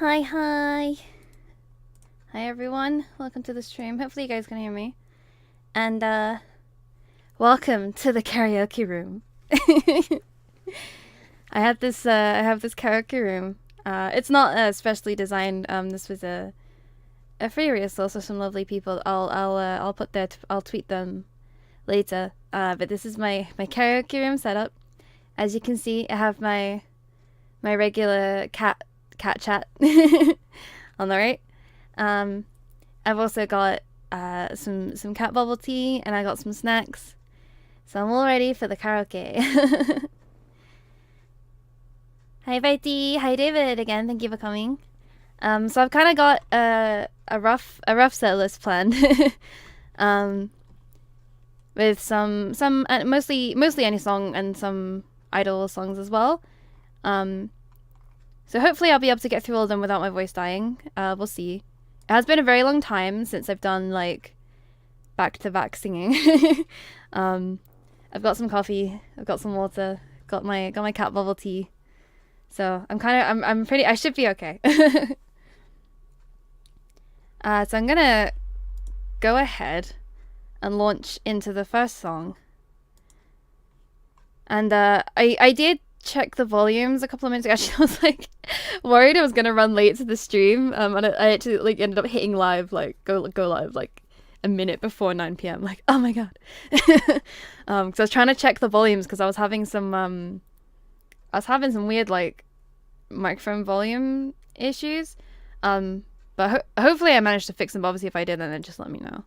Hi, hi. Hi, everyone. Welcome to the stream. Hopefully you guys can hear me. And, welcome to the karaoke room. I have this karaoke room. It's not specially designed. This was a free resource of some lovely people. I'll tweet them later. But this is my karaoke room setup. As you can see, I have my regular cat chat on the right. I've also got some cat bubble tea, and I got some snacks. So I'm all ready for the karaoke. Hi Viti, hi David again. Thank you for coming. So I've kind of got a rough set list planned. With some mostly any song and some idol songs as well. So hopefully I'll be able to get through all of them without my voice dying. We'll see. It has been a very long time since I've done like back-to-back singing. I've got some coffee, I've got some water, got my cat bubble tea. So I should be okay. So I'm gonna go ahead and launch into the first song. And I did check the volumes a couple of minutes ago. Actually, I was like worried I was gonna run late to the stream. And I actually like ended up hitting live, like go live like a minute before 9 p.m. Like, oh my god. Because I was trying to check the volumes because I was having some weird like microphone volume issues. But hopefully I managed to fix them. But obviously, if I did, then just let me know.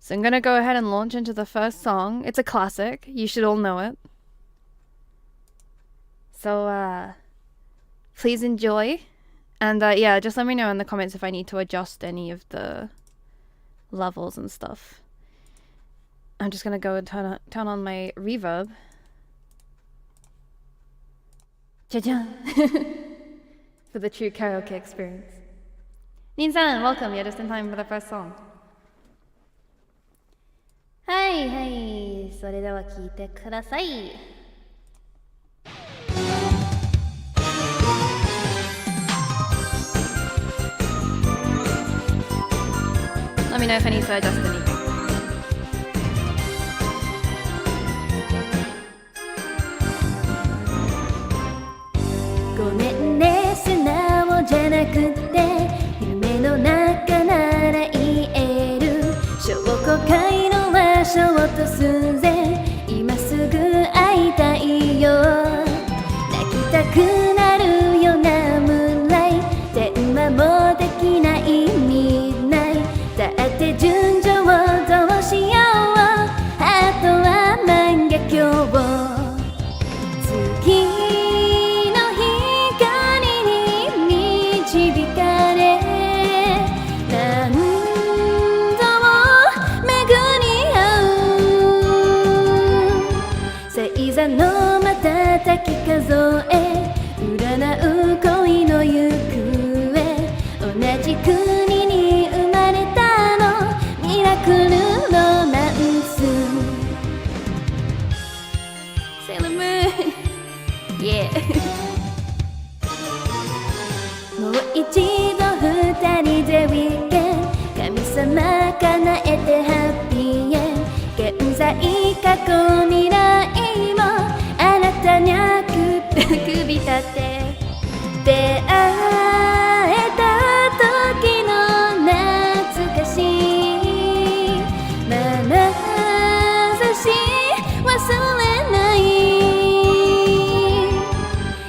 So I'm gonna go ahead and launch into the first song. It's a classic. You should all know it. So, please enjoy. And, yeah, just let me know in the comments if I need to adjust any of the levels and stuff. I'm just gonna go and turn on my reverb. Cha-chan! For the true karaoke experience. Nin-san, welcome. You're just in time for the first song. はいはい、それでは聞いてください。Let me know if I need to adjust anything. ごめんね、素直じゃなくって夢の中なら言える証拠会の場所を落とすぜ今すぐ会いたいよ泣きたくなるよなムーンライ電話もできないミッドナイだって順序をどうしようあとは万華鏡次の光に導かれ何度も巡り合う星座の瞬き数え占う恋の行方同じ国に生まれたのミラクルロマンス Sailor Moon Yeah もう一度二人でウィーケン神様叶えてハッピーエン現在過去未来もあなたに首立て出会えた時の懐かしい眼差し忘れない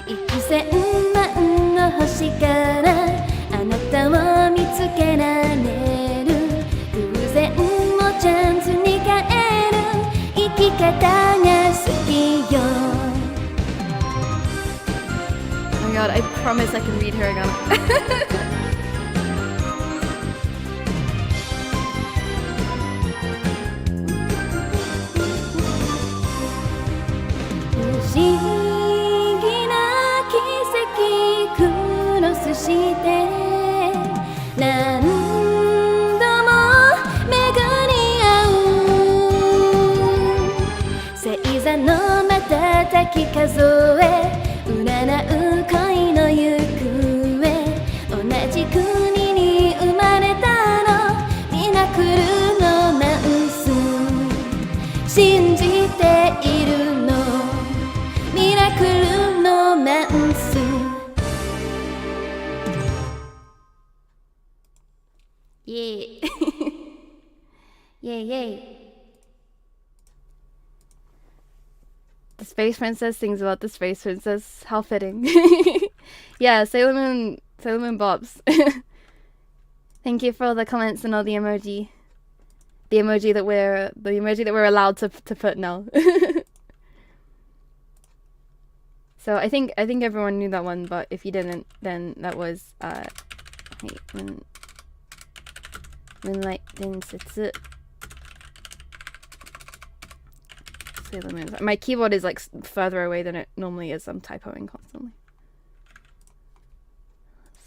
幾千万の星からあなたを見つけられる偶然もチャンスに変える生き方が好きよ Oh my god, I promise I can read her again. 不思議な奇跡クロスして何度も巡り合う星座の瞬き数え占う恋 yay. The Space Princess sings about the Space Princess. How fitting. Yeah, Sailor Moon bops. Thank you for all the comments and all the emoji. The emoji that we're allowed to put now. So I think everyone knew that one, but if you didn't, then that was Moonlight Densetsu. Sailor Moon. My keyboard is like further away than it normally is. I'm typoing constantly.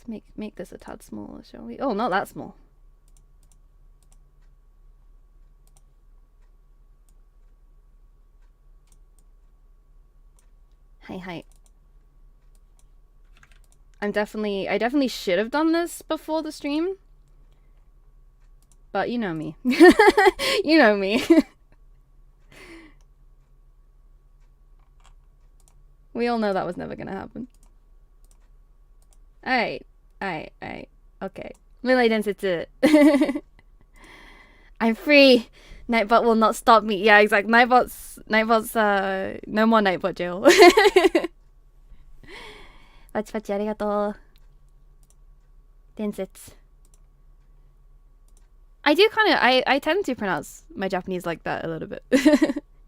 Let's make this a tad smaller, shall we? Oh, not that small. Hi. I definitely should have done this before the stream. But you know me. You know me. We all know that was never gonna happen. Alright. Okay. Moonlight Densetsu. I'm free. Nightbot will not stop me. Yeah, exactly. Nightbot's no more Nightbot jail. Pachi arigato. Densetsu. I tend to pronounce my Japanese like that a little bit.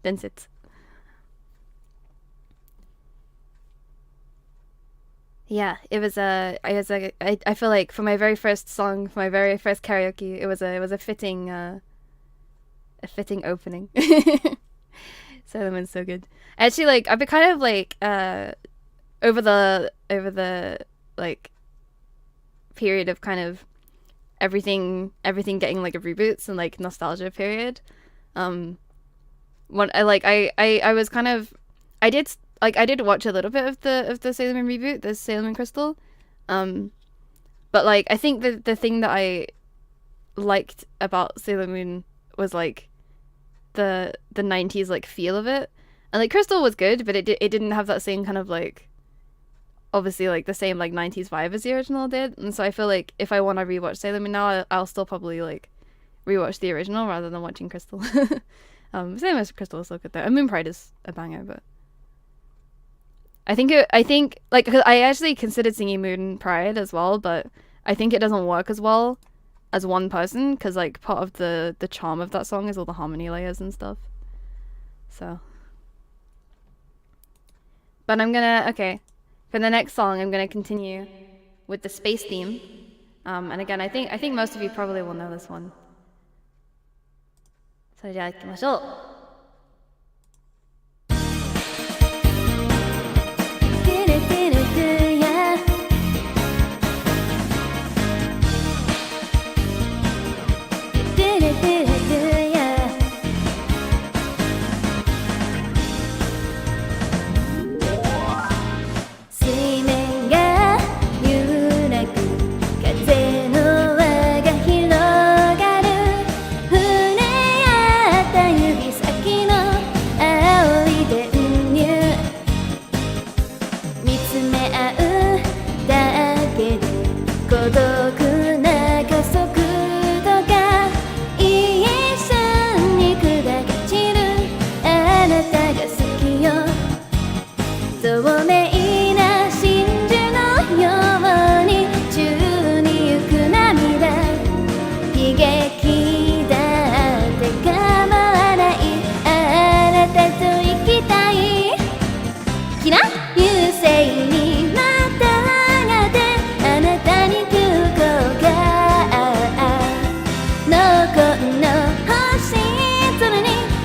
Densetsu. Yeah, it was I feel like for my very first song, for my very first karaoke, it was a fitting opening. Sailor Moon's so good. Actually, like I've been kind of like over the like period of kind of everything getting like a reboots and like nostalgia period. What I was kind of I did watch a little bit of the Sailor Moon reboot, the Sailor Moon Crystal. But like I think the thing that I liked about Sailor Moon was like the 90s like feel of it. And like Crystal was good, but it didn't have that same kind of like obviously like the same like 90s vibe as the original did. And so I feel like if I want to rewatch Sailor Moon now, I'll still probably like rewatch the original rather than watching Crystal. Same as Crystal is so good though. And Moon Pride is a banger, but I think like cause I actually considered singing Moon Pride as well, but I think it doesn't work as well as one person because like part of the charm of that song is all the harmony layers and stuff. So, but okay, for the next song I'm gonna continue with the space theme, and again I think most of you probably will know this one. それじゃあ行きましょう。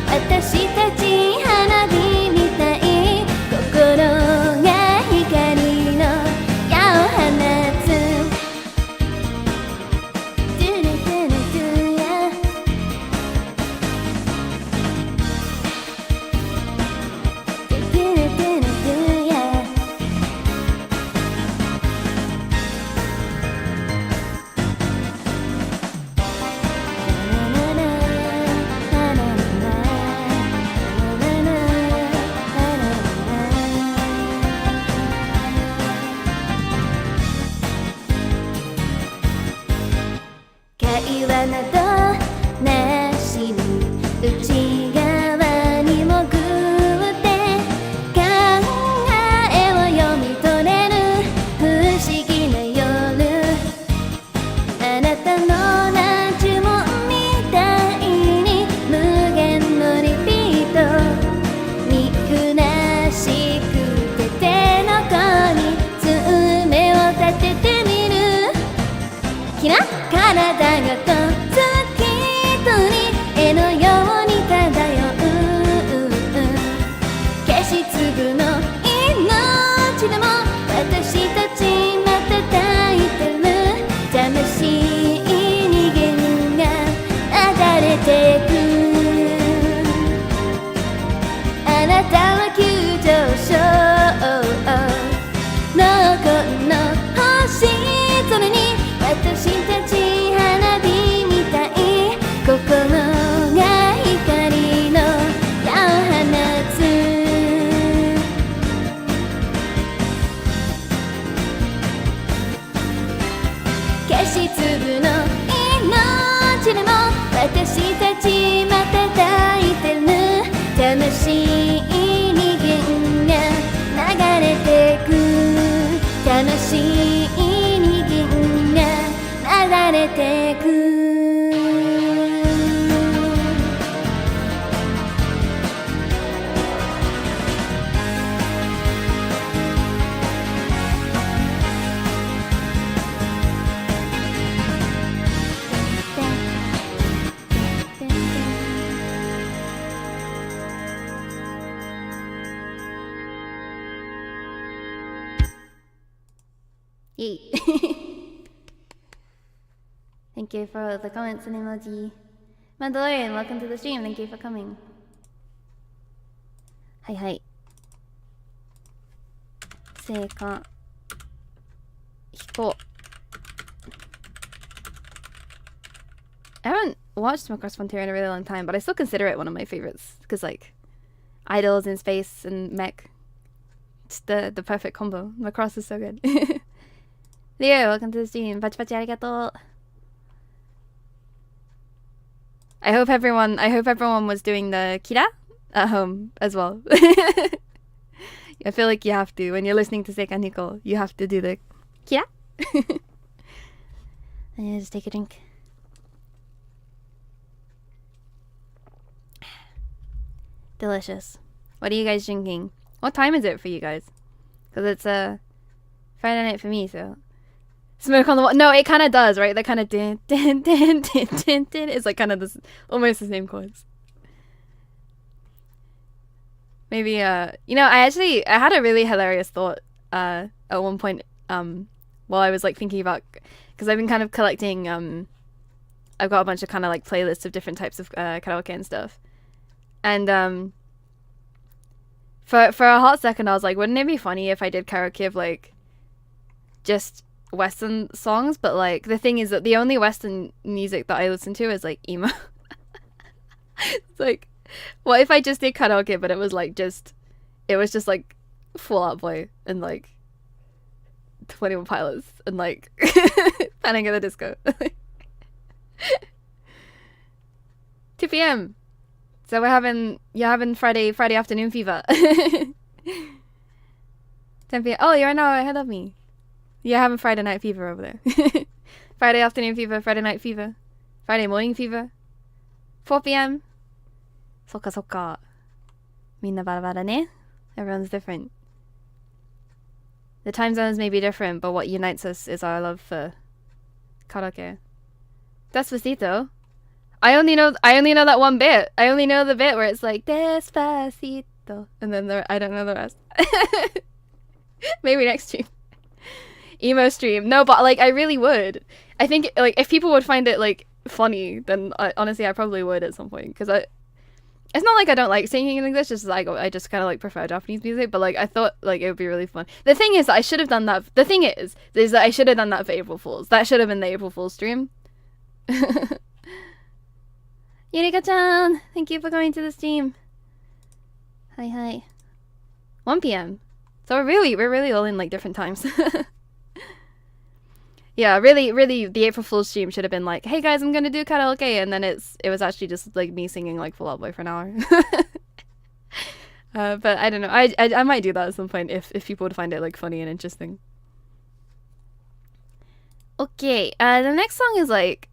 私たち花火みたい心がなたがと月鳥絵のように漂う消し粒の命でも私たちまた抱いてる魂に弦が流れてくあなたは急上昇のこの星空に私たち花火みたい心が光の矢を放つ消し粒の命でも私たちまた抱いてる魂に弦が流れてく魂に銀が流れてくYay. Thank you for the comments and emoji. Mandalorian, welcome to the stream. Thank you for coming. Hi, hi. Seika. Hiko. I haven't watched Macross Frontier in a really long time, but I still consider it one of my favorites. Because, like, idols in space and mech. It's the perfect combo. Macross is so good. Leo, welcome to the stream. Pachi pachi arigato. I hope everyone was doing the kira at home as well. I feel like you have to when you're listening to Seikan Hiko. You have to do the kira. And just take a drink. Delicious. What are you guys drinking? What time is it for you guys? Because it's Friday night for me, so. Smoke on the wall. No, it kind of does, right? That kind of din din din din din din is like kind of this, almost the same chords. Maybe you know, I had a really hilarious thought at one point while I was like thinking about, because I've been kind of collecting I've got a bunch of kind of like playlists of different types of karaoke and stuff, and for a hot second I was like, wouldn't it be funny if I did karaoke of like just Western songs? But like the thing is that the only Western music that I listen to is like emo. It's like, what if I just did karaoke but it was just like Fall Out Boy and like 21 Pilots and like Panic at the Disco. 2 p.m. So you're having Friday afternoon fever. 10 p.m. Oh, you're an hour ahead of me. You're having Friday night fever over there. Friday afternoon fever, Friday night fever, Friday morning fever. 4 p.m. そっかそっか。みんなバラバラね。Everyone's different. The time zones may be different, but what unites us is our love for karaoke. Despacito. I only know that one bit. I only know the bit where it's like Despacito, and then I don't know the rest. Maybe next stream. Emo stream. No, but like I really would. I think like if people would find it like funny, then honestly I probably would at some point, because it's not like I don't like singing in English, just like I just kind of like prefer Japanese music, but like I thought like it would be really fun. The thing is that I should have done that. The thing is that I should have done that for April Fools. That should have been the April Fools stream. Yurika-chan, thank you for coming to the stream. Hi hi. 1 p.m. So we're really all in like different times. Yeah, really, the April Fool's stream should have been like, hey guys, I'm gonna do karaoke, and then it was actually just like me singing like Fall Out Boy for an hour. But I don't know, I might do that at some point if people would find it like funny and interesting. Okay, the next song is like,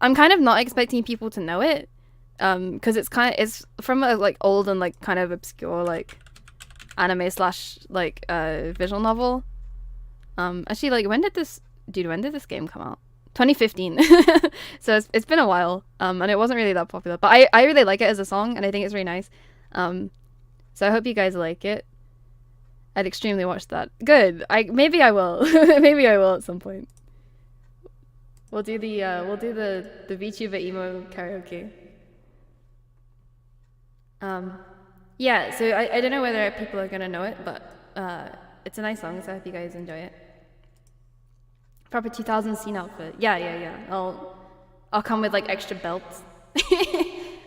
I'm kind of not expecting people to know it, because it's from a like old and like kind of obscure like anime / like visual novel. Actually, like when did this game come out? 2015. So it's been a while, and it wasn't really that popular, but I really like it as a song, and I think it's really nice. So I hope you guys like it. I'd extremely watch that. Good. Maybe I will. Maybe I will at some point. We'll do the VTuber emo karaoke. Yeah, so I don't know whether people are gonna know it, but it's a nice song, so I hope you guys enjoy it. Proper 2000 scene outfit. Yeah. I'll come with like extra belts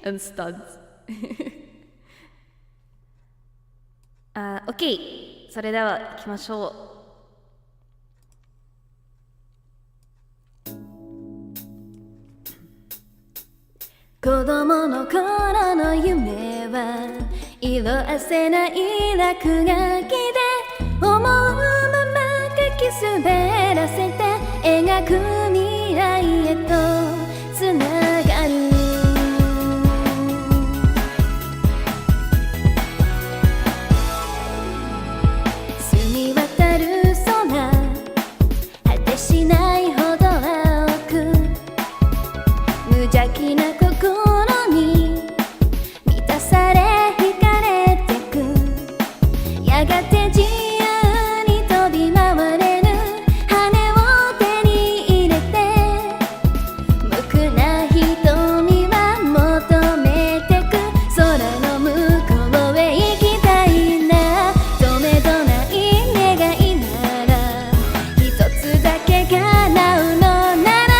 and studs. OK。それでは行きましょう。子供の頃の夢は色あせない落書きで思うまま書き滑らせて描く未来へとつながる澄み渡る空果てしないほど青く無邪気な心に満たされ惹かれてくやがて自由に飛び回れる羽を手に入れて無垢な瞳は求めてく空の向こうへ行きたいなとめどない願いなら一つだけ叶うのなら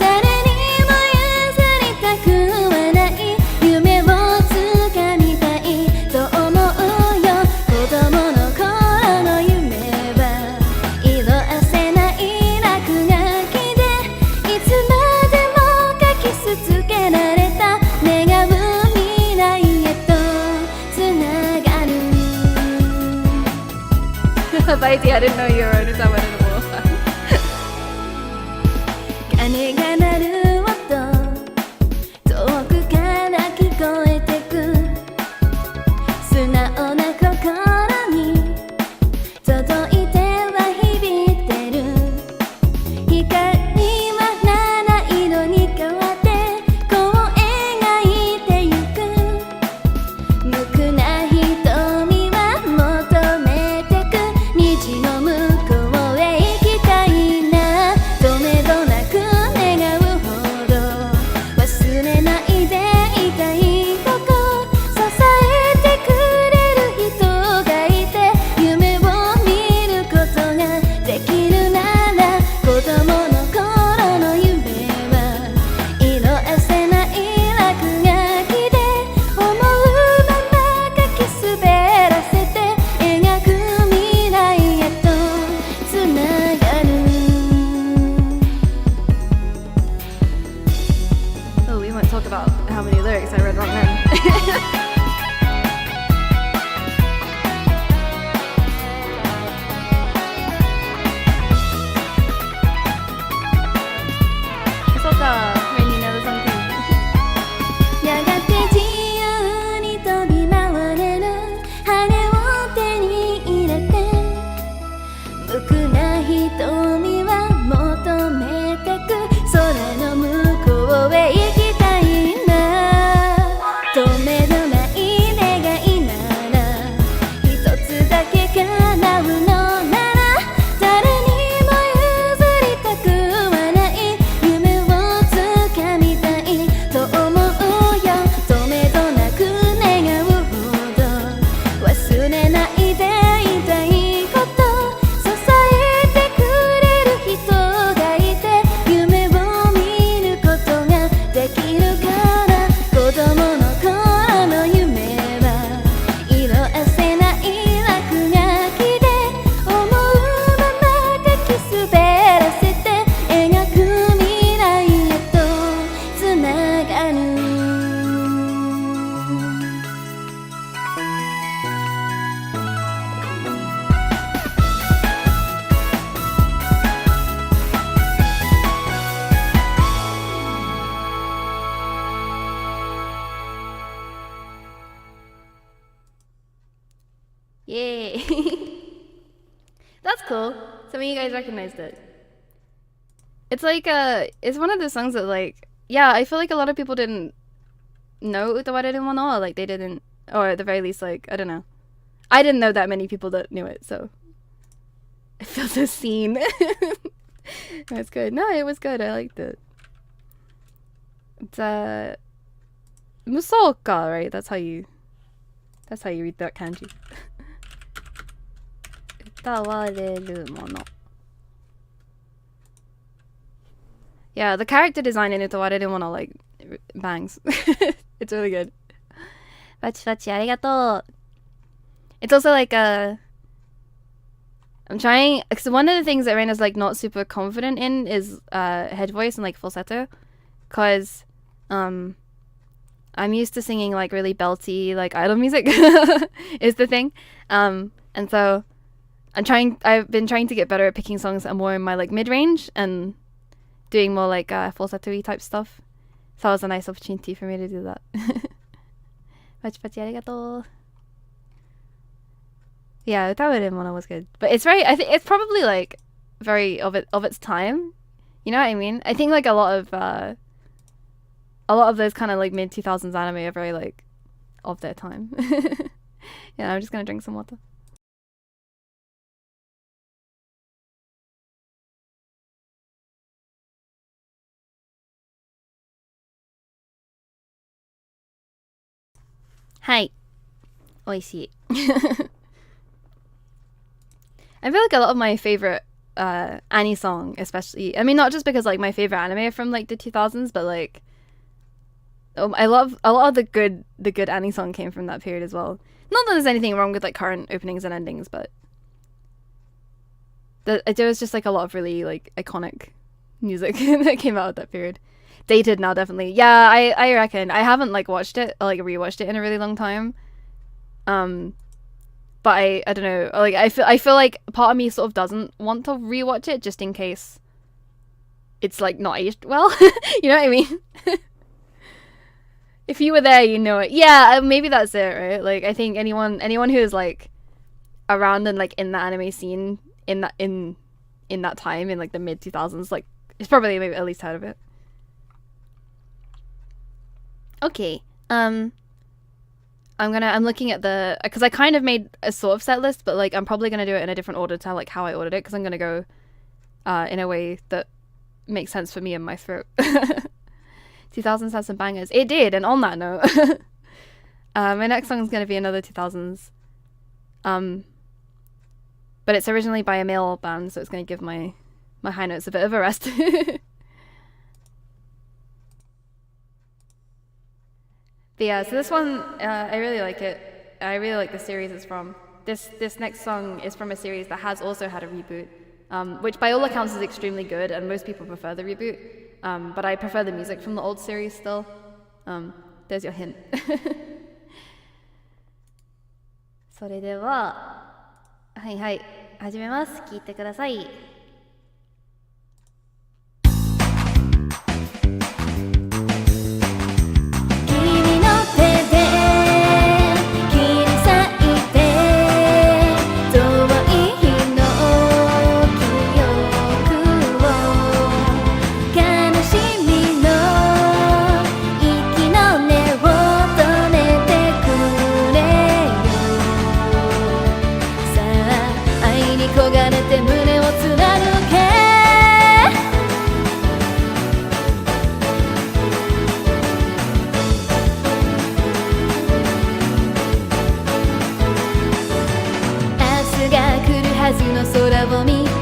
誰にも譲りたくはない夢をつかみたいと思うよ子供の頃の夢は色あせない落書きでいつまでも書き続けられた願う未来へとつながるBaiti, I didn't know you were only someone in the wall. 鐘が鳴る音遠くから聞こえてく素直な心に届いては響いてる光は七色に変わってこう描いてゆく無垢な瞳は求めてく虹の向こうへ行きたいなとめどなく願うほど忘れないでいたいとこ支えてくれる人がいて夢を見ることができるなら子供の頃の夢は色あせない落書きで思うまま書き滑らせて描く未来へとつながる Oh, we won't talk about how many lyrics I read wrong then. So when you know something. やがて自由に飛び回れる羽を手に入れて無垢な瞳は求めてく空の向こうへ行きたいなとめどない願いなら一つだけ叶うのなら誰にも譲りたくはない夢をつかみたいと思うよとめどなく願うほど忘れないでいたいこと支えてくれる人がいて夢を見ることができるから子供の頃の夢は色あせない落書きで思うまま書き滑らせて描く未来へとつながるYay! That's cool. Some of you guys recognized it. it's like it's one of those songs that like, yeah, I feel like a lot of people didn't know utawareru mono, or like they didn't, or at the very least, like, I don't know, I didn't know that many people that knew it, so it feels so seen. That's good. No, it was good. I liked it. It's musoka, right? That's how you read that kanji. Utawareru mono. Yeah, the character design in utawareru mono like bangs. It's really good. Pachi pachi arigatou. It's also like I'm trying, because one of the things that Reina's like not super confident in is head voice and like falsetto, because I'm used to singing like really belty like idol music is the thing, and so I've been trying to get better at picking songs that are more in my like mid-range and doing more like falsetto-y type stuff, so it was a nice opportunity for me to do that. Pachi pachi arigatou. Yeah, Utawareru mono was good, but it's very, I think it's probably like very of its time, you know what I mean? I think like a lot of those kind of like mid 2000s anime are very like of their time. Yeah, I'm just gonna drink some water. Hi. Oishii. I feel like a lot of my favorite Annie song, especially, I mean, not just because like my favorite anime are from like the 2000s, but like I love a lot of the good Annie song came from that period as well. Not that there's anything wrong with like current openings and endings, but there was just like a lot of really like iconic music that came out at that period. Dated now, definitely. Yeah, I reckon. I haven't like watched it, like rewatched it in a really long time. But I don't know, like I feel like part of me sort of doesn't want to rewatch it just in case it's like not aged well. You know what I mean? If you were there, you know it. Yeah, maybe that's it, right? Like I think anyone who is like around and like in the anime scene in that time in like the mid 2000s, like it's probably maybe at least heard of it. Okay. I'm looking at the, because I kind of made a sort of set list, but like I'm probably gonna do it in a different order to like how I ordered it, because I'm gonna go in a way that makes sense for me and my throat. 2000s has some bangers. It did, and on that note, my next song is gonna be another 2000s, but it's originally by a male band, so it's gonna give my high notes a bit of a rest. But yeah, so this one, I really like it. I really like the series it's from. This next song is from a series that has also had a reboot, which by all accounts is extremely good, and most people prefer the reboot. But I prefer the music from the old series still. There's your hint. それでは、はいはい、始めます。聞いてください。空を見て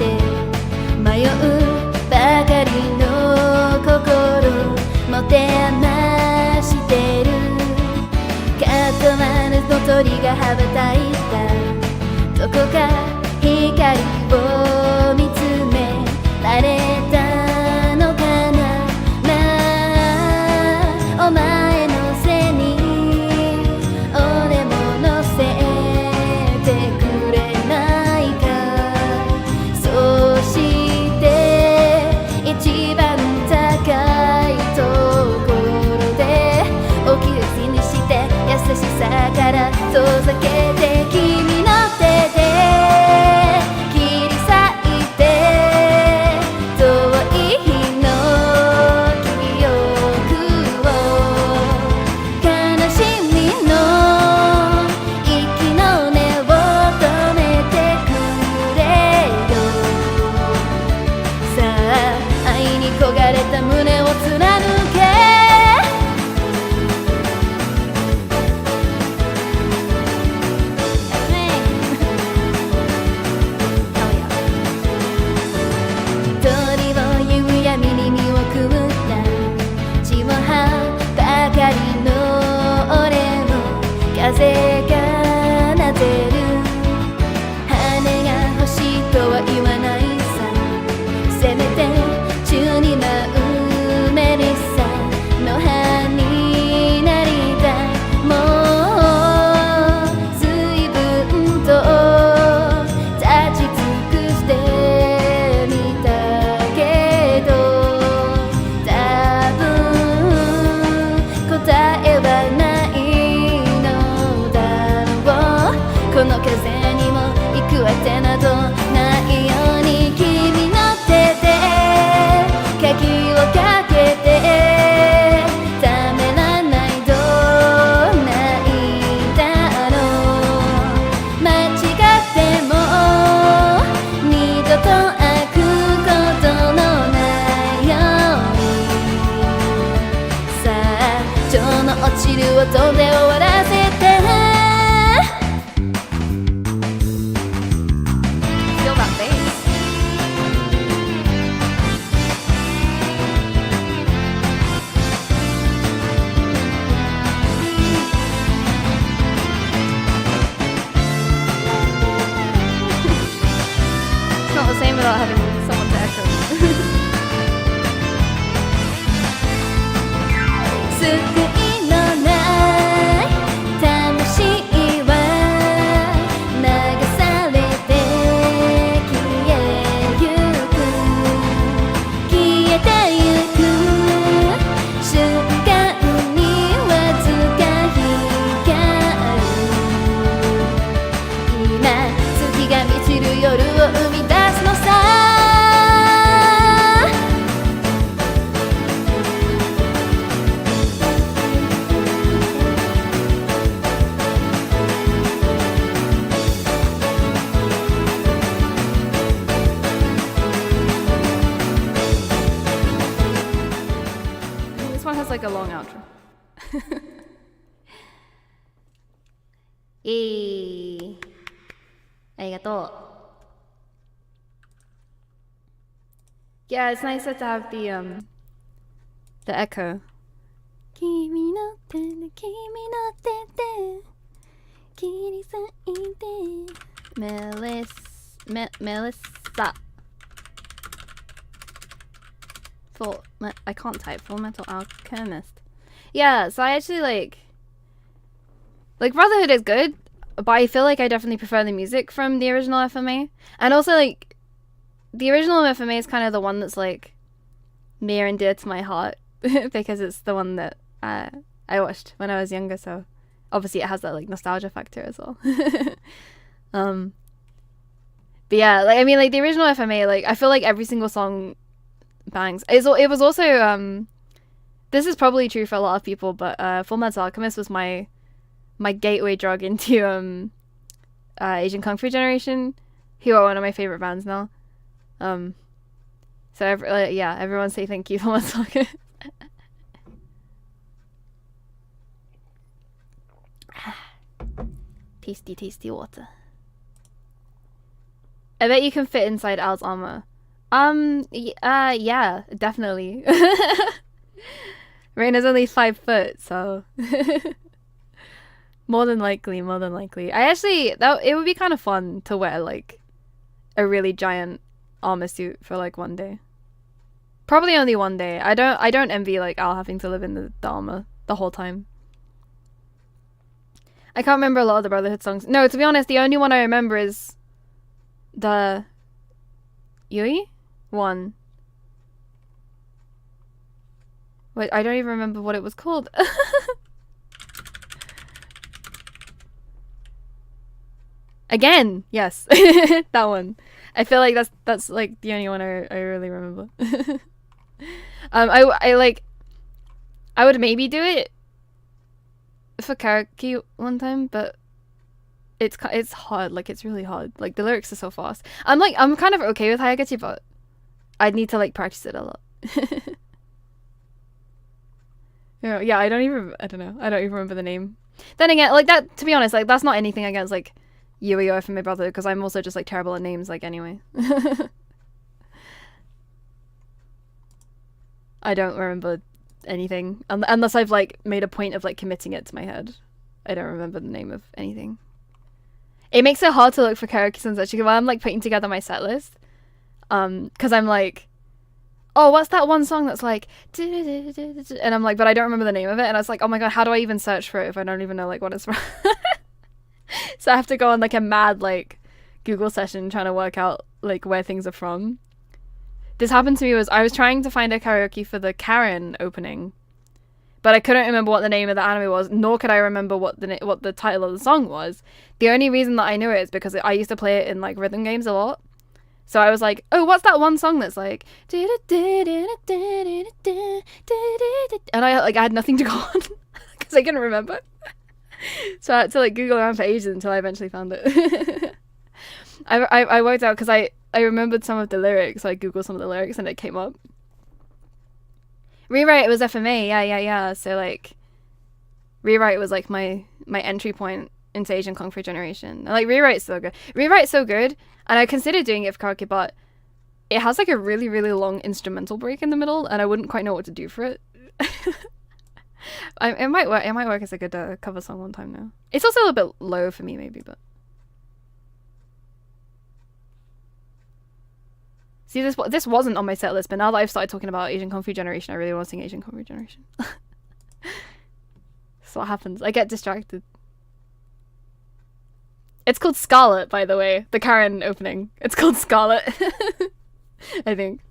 迷うばかりの心持て余してる固まるの鳥が羽ばたいたどこか光を見つめられたのかなまあお前の背に俺も乗せてくれないかそして一番高いところでお気づきにして優しさから遠ざけて君の手でとは言わないさせめて宙に舞うメリッサの葉になりたいもう随分と立ち尽くしてみたけど多分答えはないのだろうこの風にも行く当てなどないように君の手で鍵をかけてためらないどう泣いたの間違っても二度と開くことのないようにさあ蝶の落ちる音で終わらせてFeel that bass It's not the same without having someone to echo 救いのない魂は流されて消えゆく消えてゆく瞬間にわずか光今月が満ちる夜を生み出すのさThis one has like a long outro. ありがとう。Yeah, it's nicer to have the echo. 君の手で君の手で切り裂いてMelissa I can't type. Full Metal Alchemist. Yeah, so I actually like Brotherhood is good, but I feel like I definitely prefer the music from the original FMA. And also like the original FMA is kind of the one that's like near and dear to my heart because it's the one that I watched when I was younger, so obviously it has that like nostalgia factor as well. But yeah, like I mean like the original FMA, like I feel like every single song bangs. It was also this is probably true for a lot of people, but Full Metal Alchemist was my gateway drug into Asian Kung Fu Generation, who are one of my favorite bands now. So everyone say thank you for Full Metal Alchemist. Tasty water. I bet you can fit inside Al's armor. Yeah, definitely. Reina's only 5 foot, so more than likely. I actually it would be kind of fun to wear like a really giant armor suit for like one day. Probably only one day. I don't envy like Al having to live in the armor the whole time. I can't remember a lot of the Brotherhood songs. No, to be honest, the only one I remember is the Yui one. Wait, I don't even remember what it was called. Again, yes. That one. I feel like that's like the only one I really remember. I would maybe do it for karaoke one time, but it's hard. Like it's really hard. Like the lyrics are so fast. I'm kind of okay with Hayagachi, but I'd need to like practice it a lot. Yeah, I don't even remember the name. Then again, like that, to be honest, like that's not anything against like Yu-Gi-Oh! From my brother, because I'm also just like terrible at names, like anyway. I don't remember anything unless I've like made a point of like committing it to my head. I don't remember the name of anything. it makes it hard to look for karaoke songs actually while I'm like putting together my set list. Because I'm like, oh, what's that one song that's like, and I'm like, but I don't remember the name of it, and I was like, oh my god, how do I even search for it if I don't even know like what it's from? So I have to go on like a mad like Google session trying to work out like where things are from. This happened to me was I was trying to find a karaoke for the Karen opening, but I couldn't remember what the name of the anime was, nor could I remember what the title of the song was. The only reason that I knew it is because I used to play it in like rhythm games a lot. So I was like, oh, what's that one song that's like, and I had nothing to go on because I couldn't remember. So I had to like Google around for ages until I eventually found it. I worked out because I remembered some of the lyrics. So I Googled some of the lyrics and it came up. Rewrite was FMA, yeah. So like, Rewrite was like my entry point into Asian Kung Fu Generation. And, like, Rewrite's so good. Rewrite's so good, and I considered doing it for karaoke, but it has like a really, really long instrumental break in the middle, and I wouldn't quite know what to do for it. It might work. It might work as a good cover song one time now. It's also a little bit low for me, maybe, but. See, this wasn't on my set list, but now that I've started talking about Asian Kung Fu Generation, I really want to sing Asian Kung Fu Generation. That's what happens. I get distracted. It's called Scarlet, by the way. The Karen opening. It's called Scarlet. I think.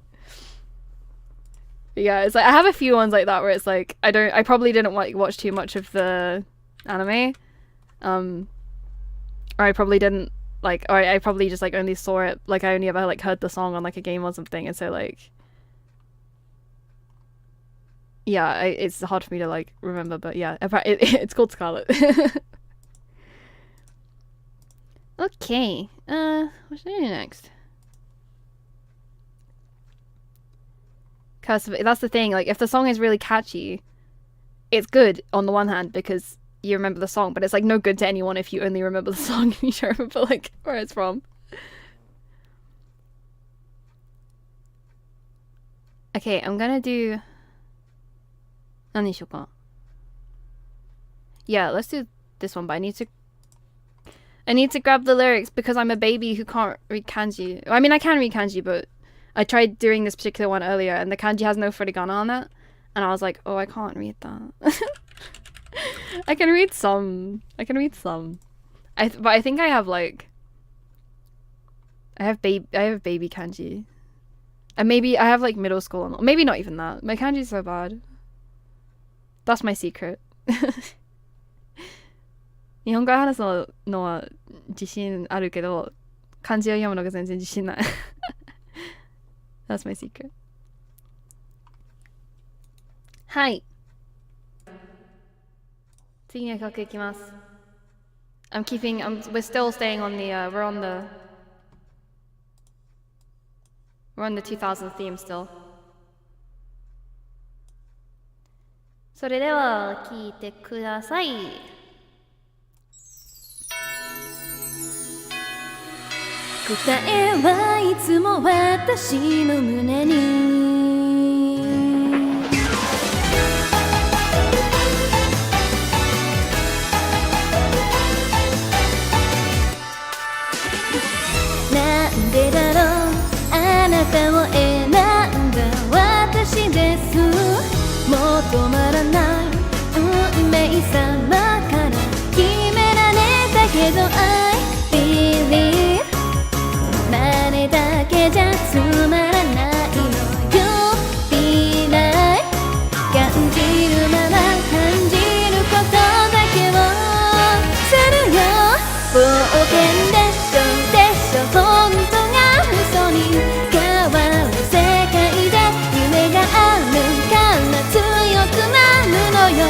But yeah, it's like I have a few ones like that where it's like I probably didn't watch too much of the anime. Or I probably didn't like, or I probably just like only saw it, like I only ever like heard the song on like a game or something, and so like yeah, it's hard for me to like remember, but yeah, it's called Scarlet. Okay, what should I do next? Cause that's the thing, like if the song is really catchy, it's good on the one hand because you remember the song, but it's like no good to anyone if you only remember the song and you don't remember like where it's from. Okay, I'm gonna do... Yeah, let's do this one, but I need to grab the lyrics because I'm a baby who can't read kanji. I mean, I can read kanji, but I tried doing this particular one earlier and the kanji has no furigana on it. And I was like, oh, I can't read that. I can read some. But I think I have like... I have baby kanji. And maybe I have like middle school and maybe not even that. My kanji is so bad. That's my secret. 日本語を話すのは自信あるけど、漢字を読むのが全然自信ない。That's my secret. はい。次の曲いきます。we're still staying on the, we're on the 2000 theme still. それでは聴いてください。答えはいつも私の胸になんでだろうあなたを選んだ私ですもう止まらない運命様から決められたけど I believe 真似だけじゃつまらないの You be like 感じるまま感じることだけをするよ冒険でしょ本当が嘘に変わる世界で夢があるから強くなるのよ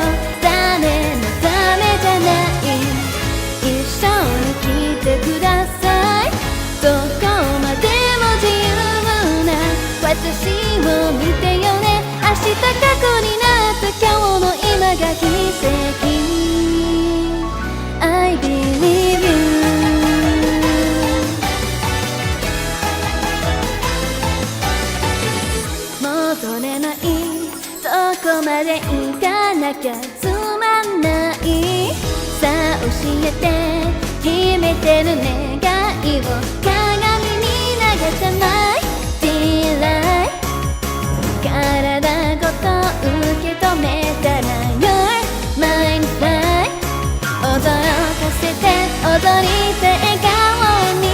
誰のためじゃない一緒に来てくださいどこまでも自由な私を見てよね明日過去になった今日の今が奇跡 I believe you戻れないどこまで行かなきゃつまんないさあ教えて秘めてる願いを鏡に流さない Delay 体ごと受け止めたら Your mind fly 驚かせて踊りて笑顔に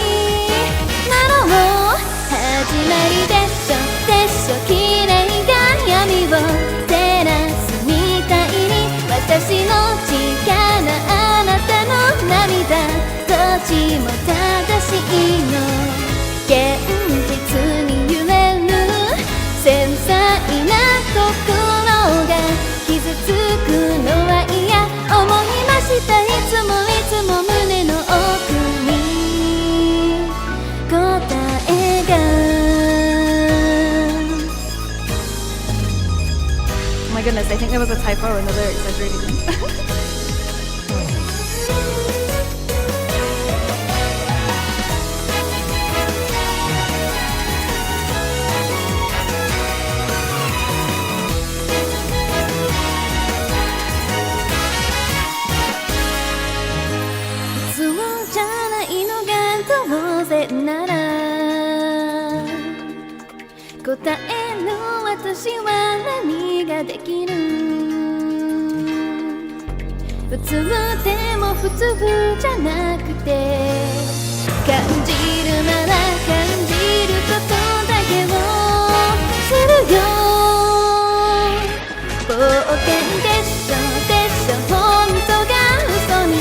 なろう始まりでしょでしょ綺麗が闇を照らすみたいに私の力あなたの涙どっちも正しいの現実に揺れる繊細な心が傷つくのは嫌思いましたいつも胸の奥に答えが Oh my goodness, I think there was a typo in the lyrics. I was reading them. そうじゃないのが当然なら答える私は何ができる普通でも普通じゃなくて感じるなら感じることだけをするよ冒険でしょでしょ本当が嘘に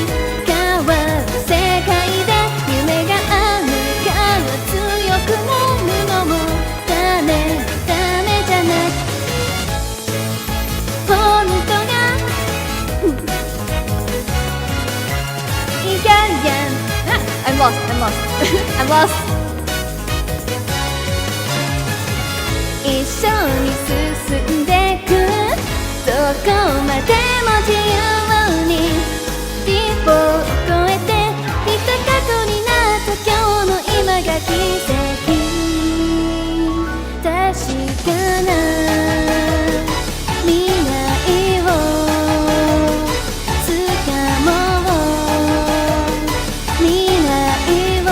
変わる世界で夢があるから強く思うのもダメじゃない本当がいやいや I'm lost. I'm lost. 一緒に進んでくどこまでも自由に一歩を越えてひとかくになった今日の今が奇跡確かな未来を掴もう未来を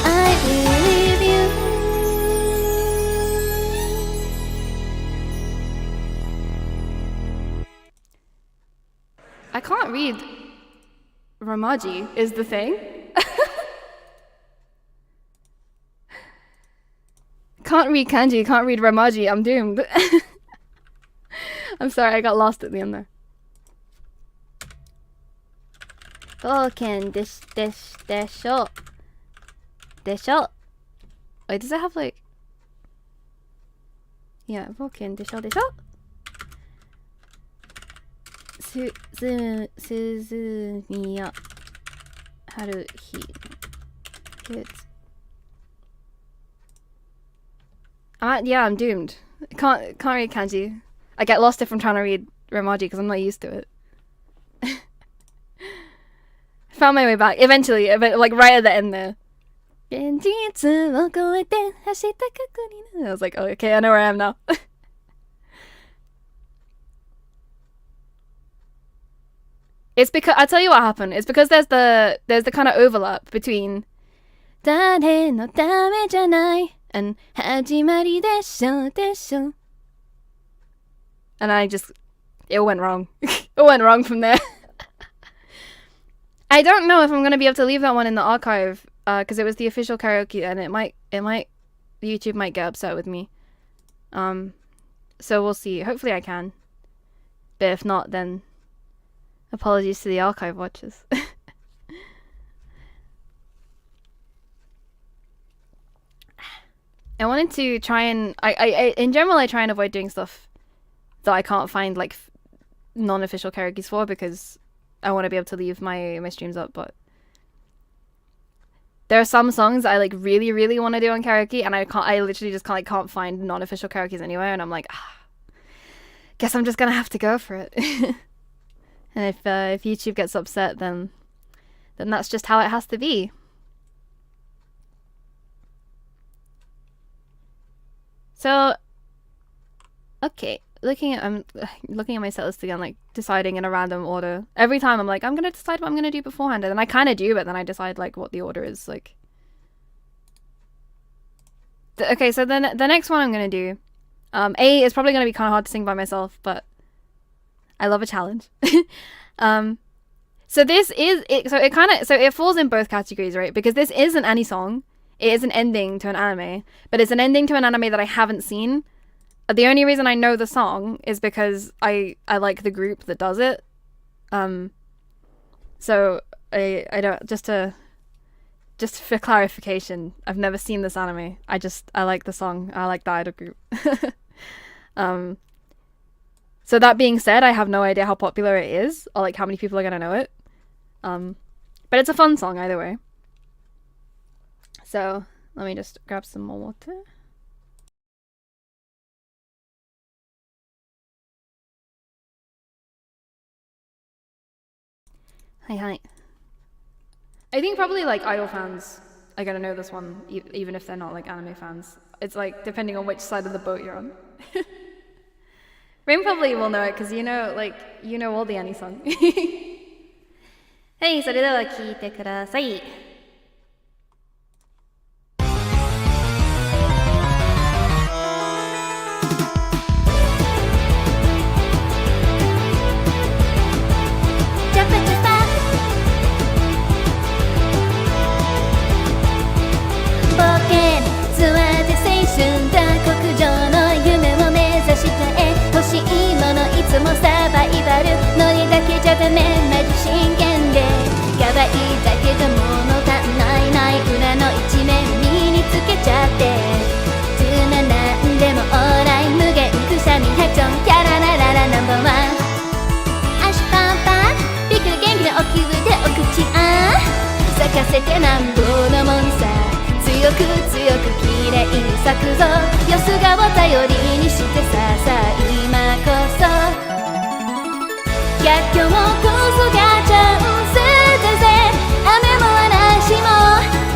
I believe you I can't read Ramaji is the thing. Can't read kanji, can't read Ramaji, I'm doomed. I'm sorry, I got lost at the end there. 冒険でしょ Wait, does it have like... Yeah, 冒険でしょ鈴宮春日 Yeah, I'm doomed. Can't read kanji. I get lost if I'm trying to read Ramaji because I'm not used to it. Found my way back eventually, like right at the end there. 現実を越えて明日確認な I was like, oh, okay, I know where I am now. It's because I'll tell you what happened. It's because there's the kind of overlap between 誰のためじゃない and 始まりでしょ and it went wrong. It went wrong from there. I don't know if I'm gonna be able to leave that one in the archive because it was the official karaoke and it might YouTube might get upset with me. So we'll see. Hopefully I can. But if not, then apologies to the archive watchers. I wanted to try and I in general I try and avoid doing stuff that I can't find like non-official karaoke's for because I want to be able to leave my streams up, but there are some songs I like really want to do on karaoke and I literally just can't find non-official karaoke's anywhere and I'm like guess I'm just gonna have to go for it. And if YouTube gets upset then that's just how it has to be. So okay, I'm looking at my set list again, like deciding in a random order. Every time I'm like, I'm gonna decide what I'm gonna do beforehand, and then I kind of do, but then I decide like what the order is. Like, okay, so then the next one I'm gonna do, A is probably gonna be kind of hard to sing by myself, but I love a challenge. So this is it. So it falls in both categories, right? Because this is an anime song. It is an ending to an anime, but it's an ending to an anime that I haven't seen. The only reason I know the song is because I like the group that does it. So I don't, just for clarification, I've never seen this anime. I like the song. I like the idol group. So that being said, I have no idea how popular it is or like how many people are gonna know it. But it's a fun song either way. So let me just grab some more water. Hi. I think probably like idol fans are gonna know this one, even if they're not like anime fans. It's like depending on which side of the boat you're on. Rain probably will know it because you know all the anime song. はい、それでは聞いてください。欲しいものいつもサバイバルノリだけじゃダメマジ真剣で可愛いだけじゃ物足んない裏の一面身につけちゃってツナなんでもオーライ無限くしゃみハチョンキャララララナンバーワン足パンパンびっくり元気なおきゅうでお口咲かせてなんぼのもんさ強く綺麗に咲くぞよすがを頼りにしてさ今こそ逆境もこそがチャンスだぜ雨も嵐も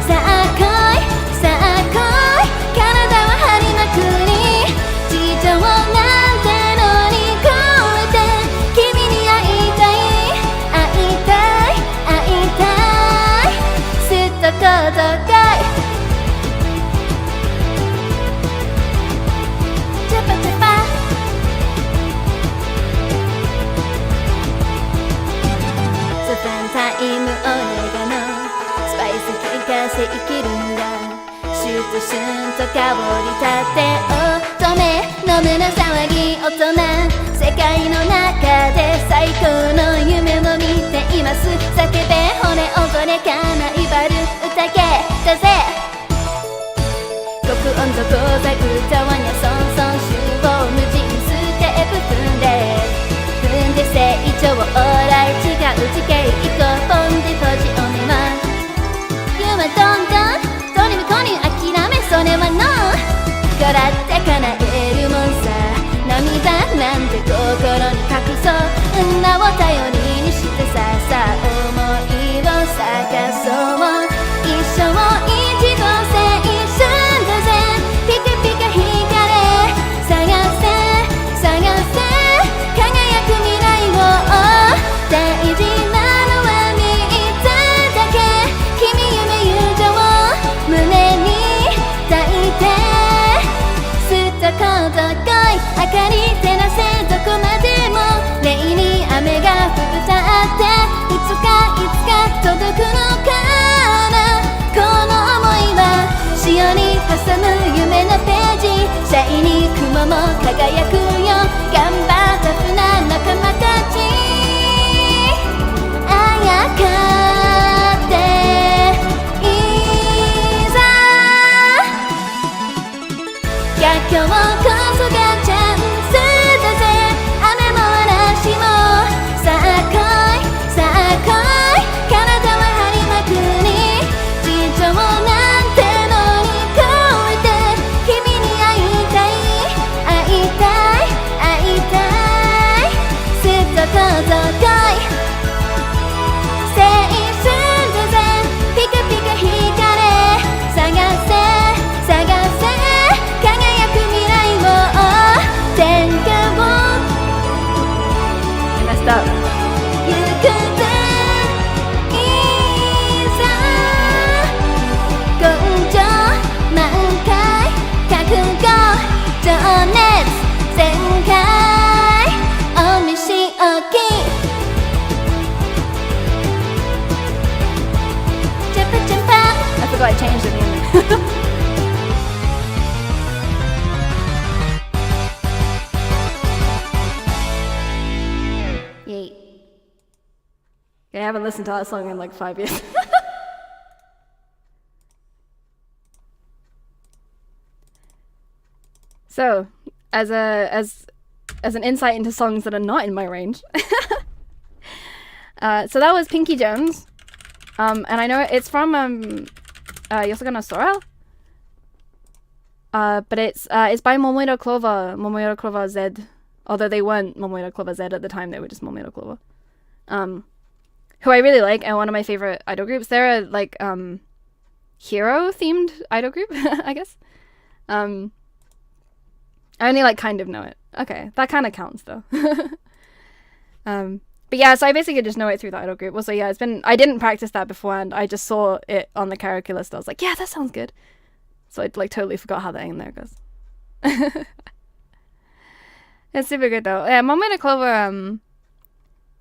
さあ来い体は張りまくり地上なんて乗り越えて君に会いたいすっと届かいタイムオレガノスパイス効かせ生きるんだシュッとシュンと香り立て乙女飲むな騒ぎ大人世界の中で最高の夢を見ています叫べ骨踊れカナイバル宴だぜ極音と講座歌わにゃソンソン集合無人ステップ踏んで成長オーライ違う次元行こうポンで閉じおねま夢どんどんとにもこに諦めそれはノーこらって叶えるもんさ涙なんて心に隠そう女を頼りにしてさ思いを探そう一生一度青春だぜピカピカ光れ探せ輝く未来大事なのは3つだけ君夢友情胸に抱いてすっと小僧来い明かり照らせどこまでもレイに雨が降ったっていつか届くのかなこの想いは潮に挟む夢のページシャイに雲も輝くよ頑張った船仲間たちかっていざ逆境こそがチャンスだぜ雨も嵐もさあ来い体は張りまくり地上なんて乗り越えて君に会いたいすっと届かい輝く未来を haven't listened to that song in like 5 years. So, as an insight into songs that are not in my range. So that was Pinky Jones. And I know it's from Yosagana Sora. But it's by Momoiro Clover Z. Although they weren't Momoiro Clover Z at the time, they were just Momoiro Clover. Who I really like, and one of my favorite idol groups. They're a like hero themed idol group, I guess. I only like kind of know it. Okay, that kind of counts though. But yeah, so I basically just know it through the idol group. Also, yeah, I didn't practice that beforehand. I just saw it on the karaoke list. I was like, yeah, that sounds good. So I like totally forgot how the in there goes. It's super good though. Yeah, Momoiro Clover,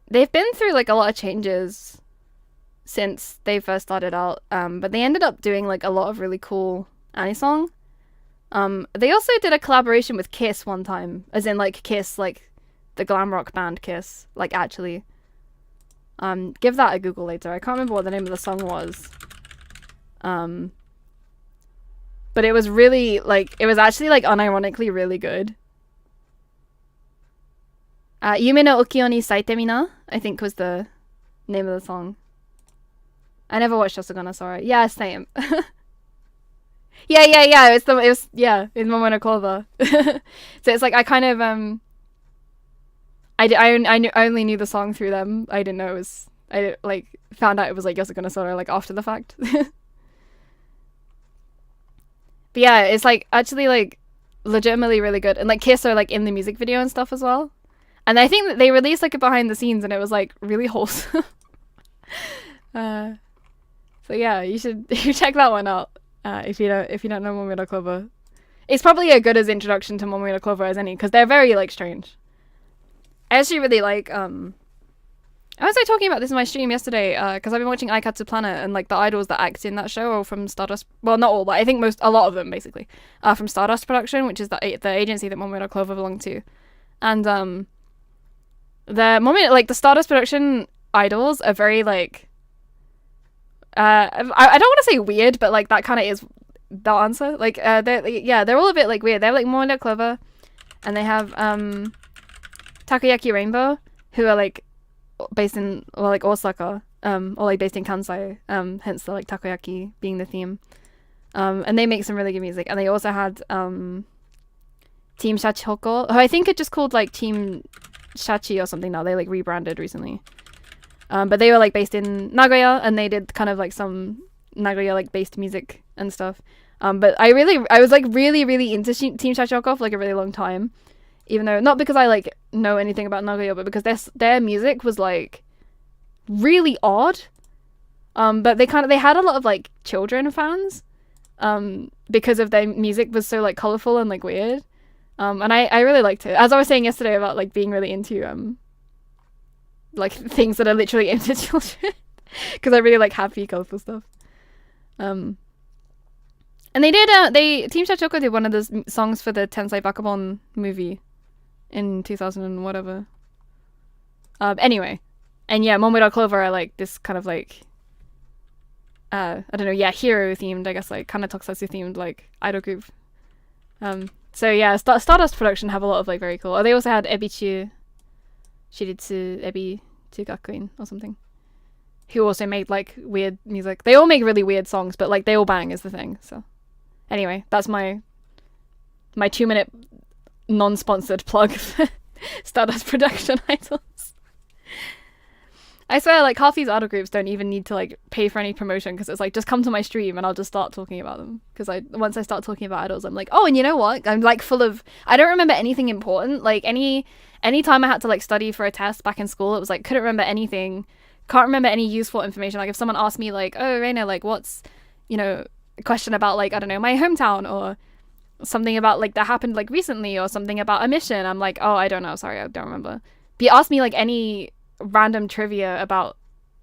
they've been through like a lot of changes since they first started out. But they ended up doing like a lot of really cool anisong. They also did a collaboration with Kiss one time, as in like Kiss, like the glam rock band Kiss, like actually. Give that a Google later. I can't remember what the name of the song was. But it was really like, it was actually like unironically really good. Yume no Ukiyo ni Saite Mina, I think was the name of the song. I never watched Yosagana Sora. Yeah, same. Yeah. It's Momoiro Clover. So it's like I kind of I only knew the song through them. I didn't know it was. I like found out it was like Yosagana Sora like after the fact. But yeah, it's like actually like legitimately really good, and like Kiss are like in the music video and stuff as well. And I think that they released like a behind the scenes, and it was like really wholesome. So yeah, you should check that one out. If you don't know Momoiro Clover, it's probably as good as introduction to Momoiro Clover as any, because they're very like strange. I actually really like I was like talking about this in my stream yesterday because I've been watching Aikatsu Planet, and like the idols that act in that show are from Stardust. Well, not all, but I think a lot of them basically are from Stardust Production, which is the agency that Momoiro Clover belonged to. And the Stardust Production idols are very like I don't want to say weird, but like that kind of is the answer. Like they're all a bit like weird. They have like Momoiro Clover, and they have Takoyaki Rainbow, who are like based in Osaka, or like based in Kansai, hence the like takoyaki being the theme. And they make some really good music. And they also had Team Shachihoko, who I think are just called like Team Shachi or something now. They like rebranded recently. But they were like based in Nagoya, and they did kind of like some Nagoya like based music and stuff. But I was like really into Team Shachihoko for like a really long time, even though not because I like know anything about Nagoya, but because their music was like really odd. But they had a lot of like children fans, because of their music was so like colorful and like weird. And I really liked it. As I was saying yesterday about like being really into like things that are literally aimed at children, because I really like happy colorful stuff. And they did Team Shachihoko did one of the songs for the Tensei Bakabon movie in 2000 and whatever. Anyway, and yeah, Momoiro Clover are like this kind of like I don't know, yeah, hero themed, I guess, like kind of tokusatsu themed like idol group. So yeah, Stardust Production have a lot of like very cool. Oh, they also had Ebichu Shiritsu Ebi Gakuin or something, who also made like weird music. They all make really weird songs, but like they all bang is the thing. So anyway, that's my 2-minute non-sponsored plug for Stardust Production idols. I swear, like half these idol groups don't even need to like pay for any promotion, because it's like just come to my stream and I'll just start talking about them. Because once I start talking about idols, I'm like, oh, and you know what? I'm like full of. I don't remember anything important. Like any time I had to like study for a test back in school, it was like couldn't remember anything, can't remember any useful information. Like if someone asked me like, oh Reina, like what's a question about like I don't know my hometown, or something about like that happened like recently, or something about a mission, I'm like, oh I don't know, sorry, I don't remember. But you ask me like any random trivia about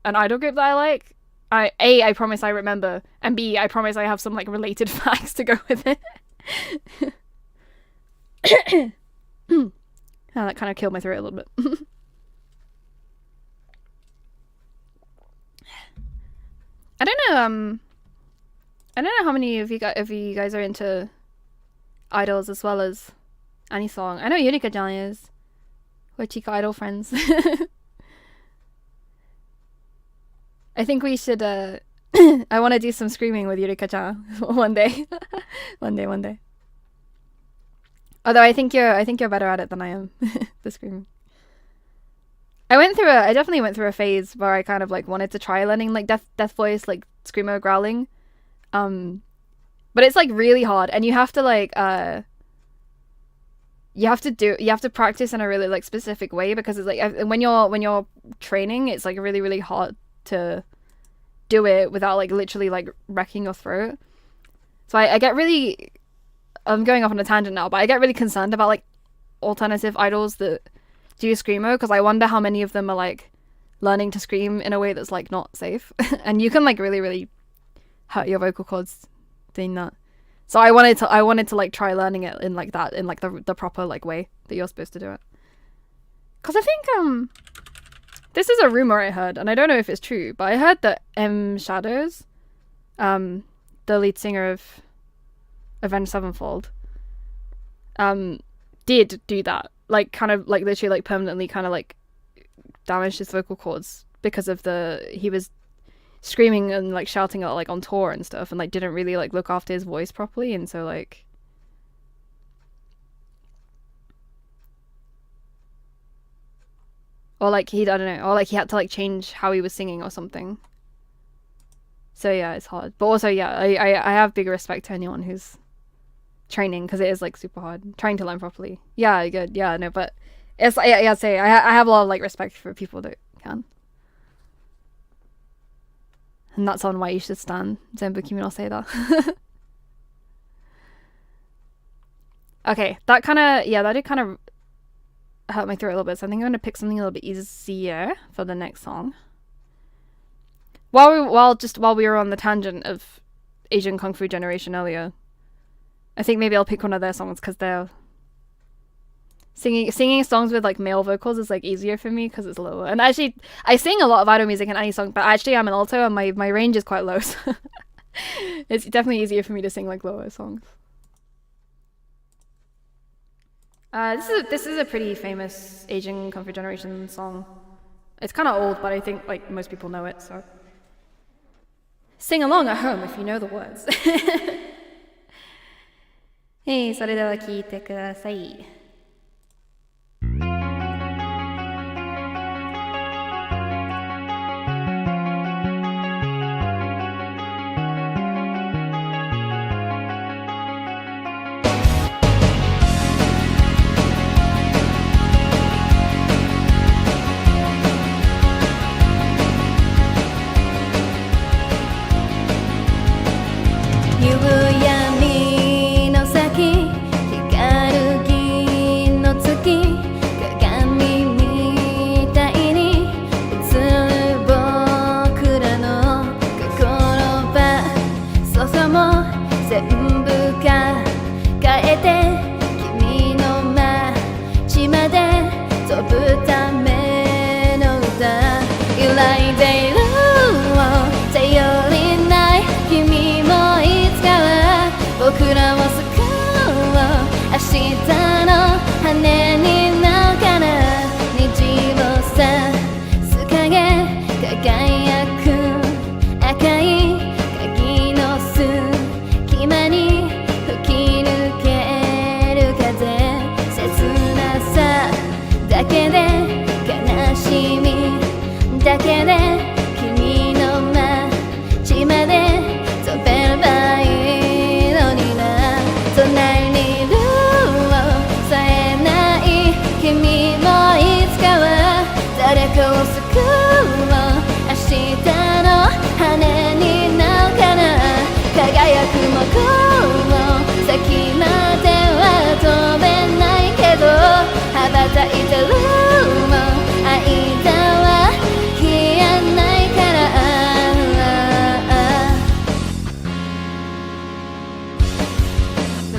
an idol group that I like, I promise I remember, and B, I promise I have some like related facts to go with it. Oh, that kind of killed my throat a little bit. I don't know. I don't know how many of you guys are into idols as well as any song. I know Yurika-chan is. We're Chica Idol friends. I think we should. I want to do some screaming with Yurika-chan one day. one day. Although I think you're better at it than I am. The screaming. I definitely went through a phase where I kind of like wanted to try learning like death voice, like screamo growling. But it's like really hard, and you have to like you have to practice in a really like specific way, because it's like when you're training, it's like really, really hard to do it without like literally like wrecking your throat. So I get really, I'm going off on a tangent now, but I get really concerned about like alternative idols that do screamo, because I wonder how many of them are like learning to scream in a way that's like not safe. And you can like really, really hurt your vocal cords doing that. So I wanted to like try learning it in like that, in like the proper like way that you're supposed to do it. Because I think this is a rumor I heard, and I don't know if it's true, but I heard that M Shadows, the lead singer of Avenged Sevenfold, did do that, like kind of like literally like permanently kind of like damaged his vocal cords because of he was screaming and like shouting out like on tour and stuff, and like didn't really like look after his voice properly, and so like or like I don't know, or like he had to like change how he was singing or something. So yeah, it's hard, but also yeah, I have big respect to anyone who's training, because it is like super hard trying to learn properly. Yeah, good. Yeah, no, but it's I have a lot of like respect for people that can. And that's on why you should stan Zenbu Kimi no Seida. Okay, that did kind of hurt my throat a little bit, so I think I'm going to pick something a little bit easier for the next song. While we were on the tangent of Asian Kung Fu Generation earlier, I think maybe I'll pick one of their songs, because they're singing songs with like male vocals is like easier for me because it's lower. And actually, I sing a lot of idol music in any song, but actually I'm an alto and my range is quite low, so it's definitely easier for me to sing like lower songs. This is a pretty famous Asian Kung Fu Generation song. It's kind of old, but I think like most people know it, so sing along at home if you know the words. それでは聞いてください。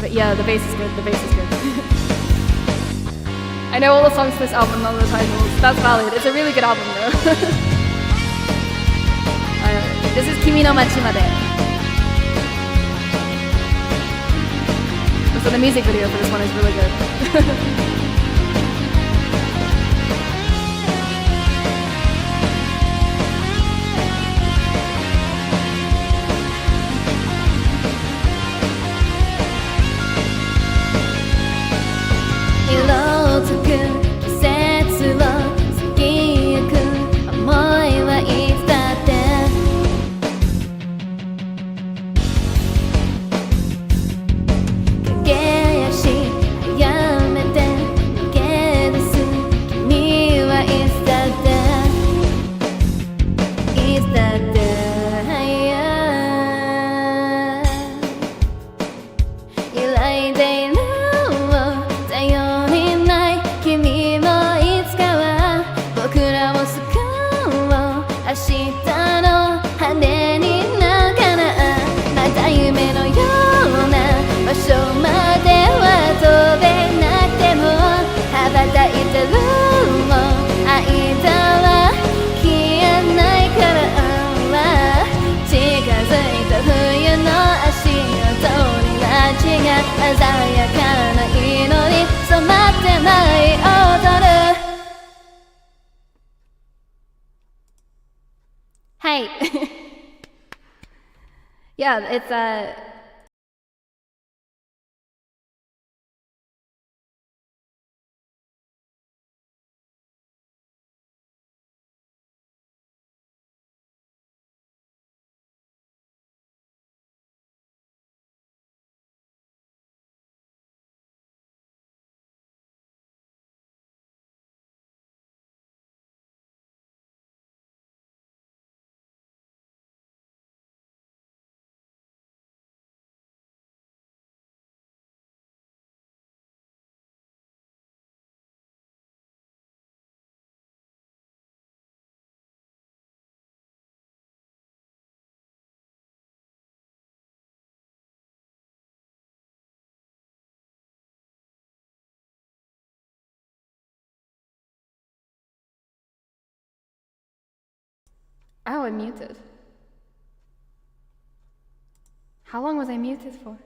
Yeah, the bass is good, I know all the songs to this album, none of the titles. That's valid. It's a really good album though. This is 君の街まで。So the music video for this one is really good. Hey. Yeah, it's Oh, I'm muted. How long was I muted for?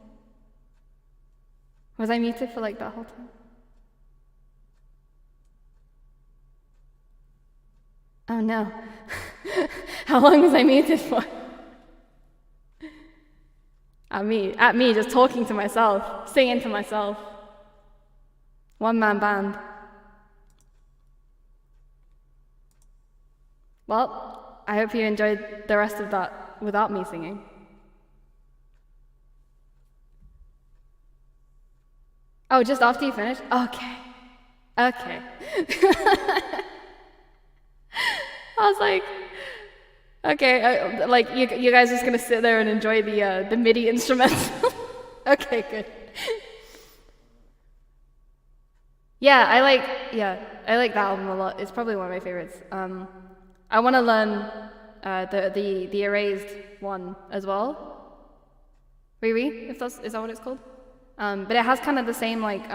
Was I muted for like that whole time? Oh no. How long was I muted for? At me, just talking to myself, singing to myself. One-man band. Well, I hope you enjoyed the rest of that without me singing. Oh, just after you finish? Okay. I was like, okay, like you guys are just gonna sit there and enjoy the MIDI instrumental. Okay, good. I like that album a lot. It's probably one of my favorites. I want to learn the erased one as well. Is that what it's called? But it has kind of the same like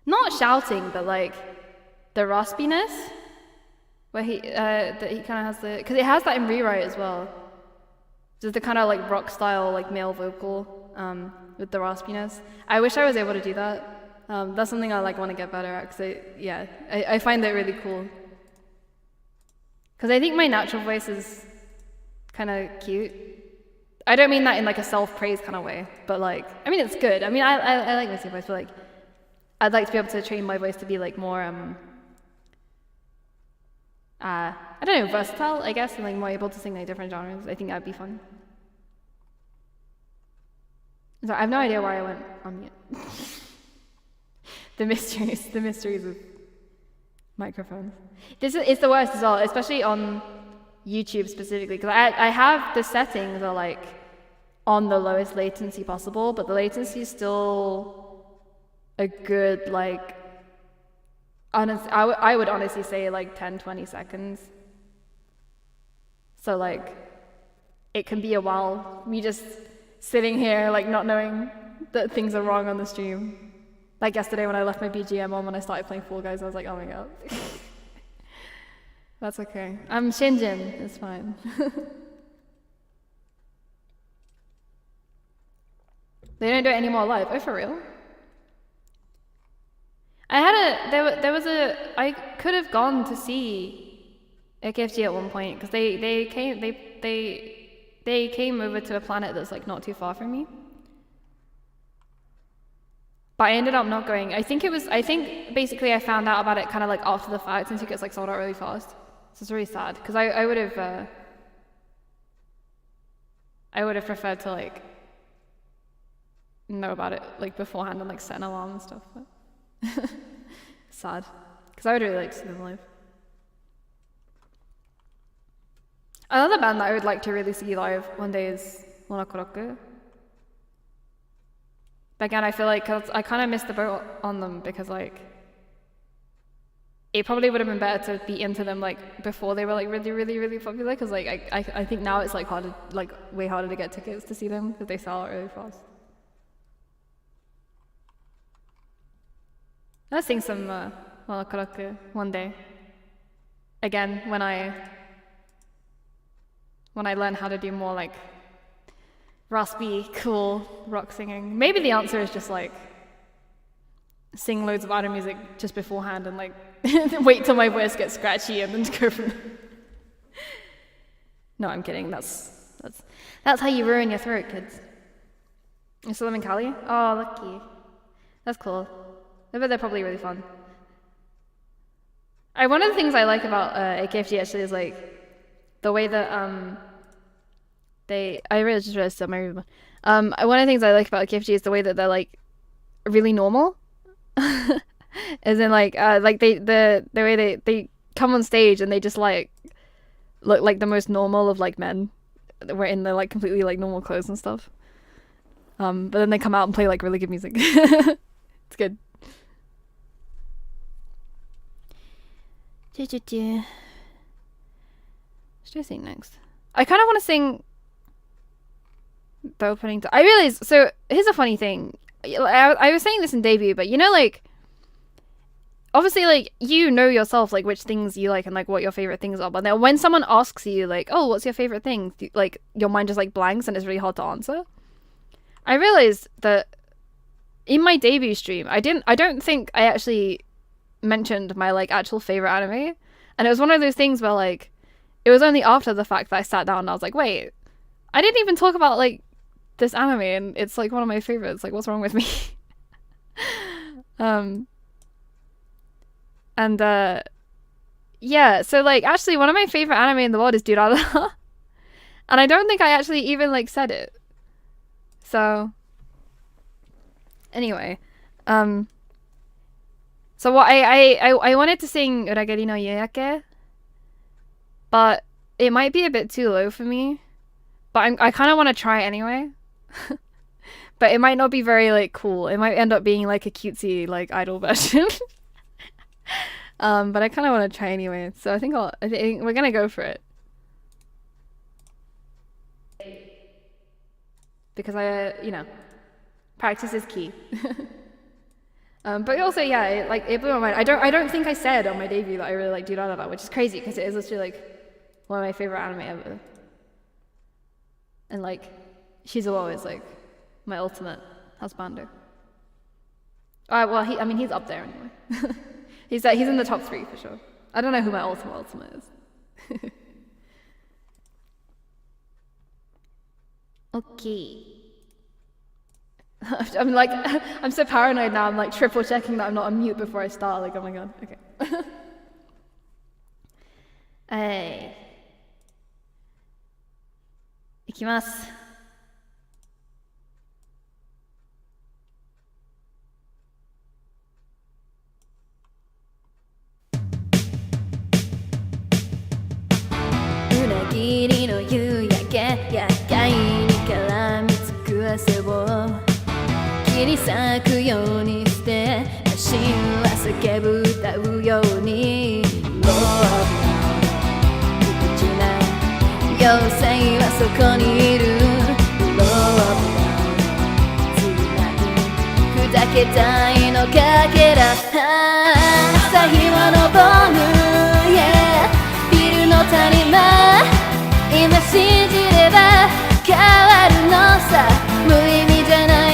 not shouting, but like the raspiness, where he kind of has because it has that in Rewrite as well. Just the kind of like rock style like male vocal with the raspiness. I wish I was able to do that. That's something I like want to get better at because I find it really cool. Because I think my natural voice is kind of cute. I don't mean that in like a self-praise kind of way, but like, I mean it's good. I mean I like my singing voice, but like, I'd like to be able to train my voice to be like more I don't know, versatile, I guess, and like more able to sing like different genres. I think that'd be fun. So I have no idea why I went on mute. The mysteries of microphones. It's the worst as well, especially on YouTube specifically, because I have the settings are like on the lowest latency possible, but the latency is still a good like I would honestly say like 10-20 seconds. So like it can be a while me just sitting here like not knowing that things are wrong on the stream. Like yesterday when I left my BGM on when I started playing Fall Guys, I was like, oh my god. That's okay. I'm Shinjin, it's fine. They don't do it anymore live. Oh, for real? I could have gone to see AKFG at one point because they came over to a planet that's like not too far from me. But I ended up not going. I think basically I found out about it kind of like after the fact, and tickets like sold out really fast. So it's really sad because I would have preferred to like know about it like beforehand and like set an alarm and stuff. But sad because I would really like to see them live. Another band that I would like to really see live one day is Monokoroku. But again, I feel like I kind of missed the boat on them because like it probably would have been better to be into them like before they were like really, really, really popular. Because like I think now it's like harder, like way harder to get tickets to see them because they sell out really fast. Let's sing some Monokoroku one day. Again, when I learn how to do more like raspy, cool rock singing. Maybe the answer is just like sing loads of idol music just beforehand and like wait till my voice gets scratchy and then go from there. No, I'm kidding. That's how you ruin your throat, kids. You still live in Cali? Oh, lucky. That's cool. I bet they're probably really fun. One of the things I like about AKFG actually is like the way that I really just realized that my room. One of the things I like about AKFG is the way that they're like really normal. As in like the way they come on stage and they just like look like the most normal of like men. We're in their like completely like normal clothes and stuff. But then they come out and play like really good music. It's good. What should I sing next? I kind of want to sing the opening. I realized, so here's a funny thing. I was saying this in debut, but you know, like, obviously, like, you know yourself, like, which things you like and, like, what your favorite things are. But then when someone asks you, like, oh, what's your favorite thing? Like, your mind just, like, blanks and it's really hard to answer. I realized that in my debut stream, I don't think I actually mentioned my, like, actual favorite anime. And it was one of those things where, like, it was only after the fact that I sat down and I was like, wait, I didn't even talk about, like, this anime and it's, like, one of my favorites. Like, what's wrong with me? Yeah, so, like, actually one of my favorite anime in the world is Durarara. And I don't think I actually even, like, said it. So, anyway, so what I wanted to sing Uragari no Yoyake, but it might be a bit too low for me, but I kind of want to try anyway. But it might not be very, like, cool. It might end up being like a cutesy, like, idol version. But I kind of want to try anyway, so I think we're gonna go for it. Because you know, practice is key. But also, yeah, it blew my mind. I don't think I said on my debut that I really like Durarara, which is crazy because it is literally like one of my favorite anime ever. And like, Shizuo is like my ultimate husbando. Well, he's up there anyway. He's in the top 3 for sure. I don't know who my ultimate is. Okay. I'm so paranoid now. I'm like triple checking that I'm not on mute before I start. Like, oh my god. Okay. Hey. いきます。裏切りの夕焼け、厄介に絡みつく汗を切り裂くようにしてマシンは叫ぶ歌うようにロー無口な妖精はそこにいるローつらい砕けたいのかけら朝日は昇る、yeah、ビルの谷間今信じれば変わるのさ無意味じゃない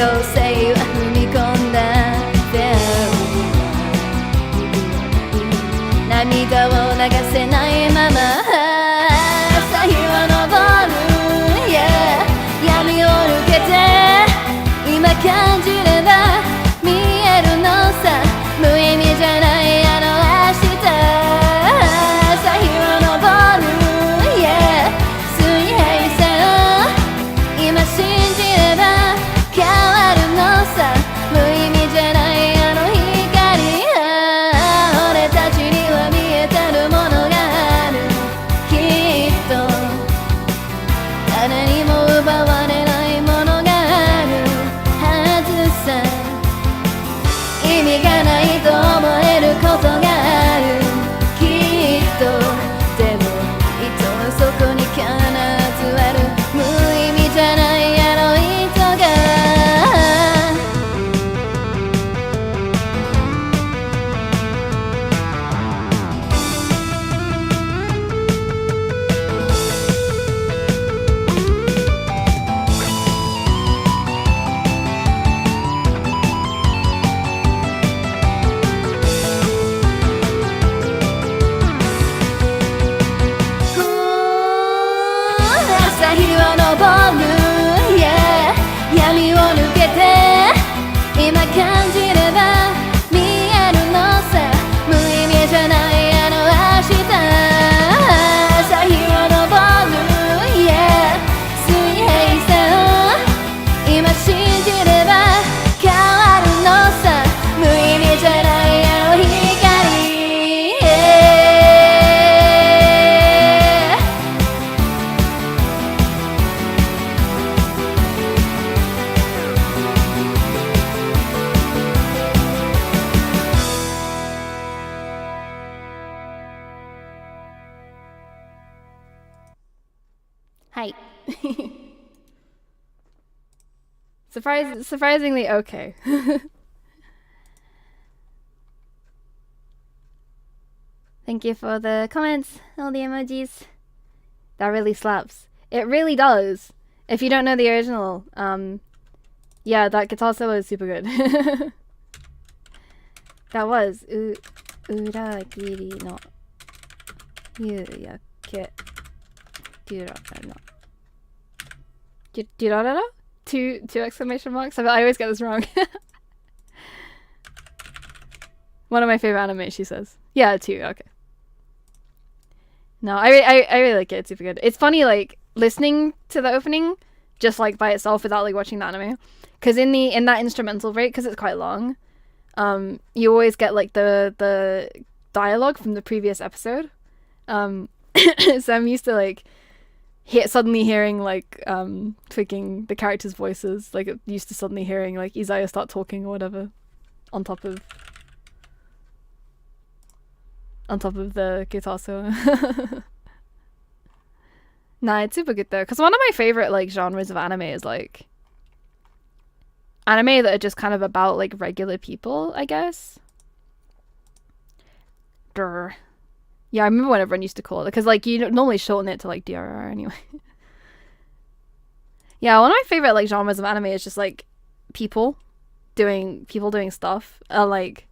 性は踏み込んだ涙を流せないまま朝日は昇る、yeah、闇を抜けて今感じれば見えるのさ無意味じゃないあの明日朝日は昇る、yeah、水平線今信じれば変わるのさ無意味じゃないあの光俺たちには見えてるものがあるきっと誰にも奪われないものがあるはずさ意味がないと思えることがあるきっとでも糸はそこに必ずある無意味じゃないあの糸が朝日は昇る、yeah、闇を抜けて今感じれば見えるのさ無意味じゃないあの明日朝日は昇る、yeah、水平線今信じれば変わるのさ無意味じゃないあの光、はいsurprisingly okay. Thank you for the comments, all the emojis. That really slaps. It really does. If you don't know the original, yeah, that guitar solo is super good. That was Uragiri no Yuyake Durarara. Durarara? Two exclamation marks? I always get this wrong. One of my favorite anime, she says. Yeah, two, okay. No, I really like it. It's super good. It's funny, like, listening to the opening just, like, by itself without, like, watching the anime. Because in that instrumental break, because it's quite long, you always get, like, the dialogue from the previous episode. So I'm used to, like, suddenly hearing, like, tweaking the characters' voices. Like, used to suddenly hearing, like, Isaiah start talking or whatever on top of the guitar solo. Nah, it's super good though, because one of my favorite, like, genres of anime is, like, anime that are just kind of about, like, regular people, I guess. Durr. Yeah, I remember when everyone used to call it, because, like, you normally shorten it to, like, DRR anyway. Yeah, one of my favorite, like, genres of anime is just, like, people doing stuff. Like,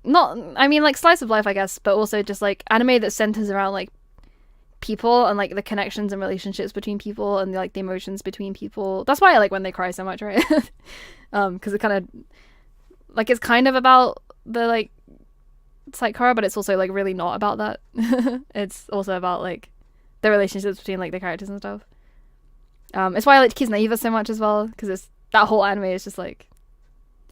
not, I mean, like, slice of life, I guess, but also just, like, anime that centers around, like, people and, like, the connections and relationships between people and, like, the emotions between people. That's why I like When They Cry so much, right? Because it kind of, like, it's kind of about the, like, psych horror, but it's also, like, really not about that. It's also about, like, the relationships between, like, the characters and stuff. It's why I like Kiss Naiva so much as well, because it's, that whole anime is just, like,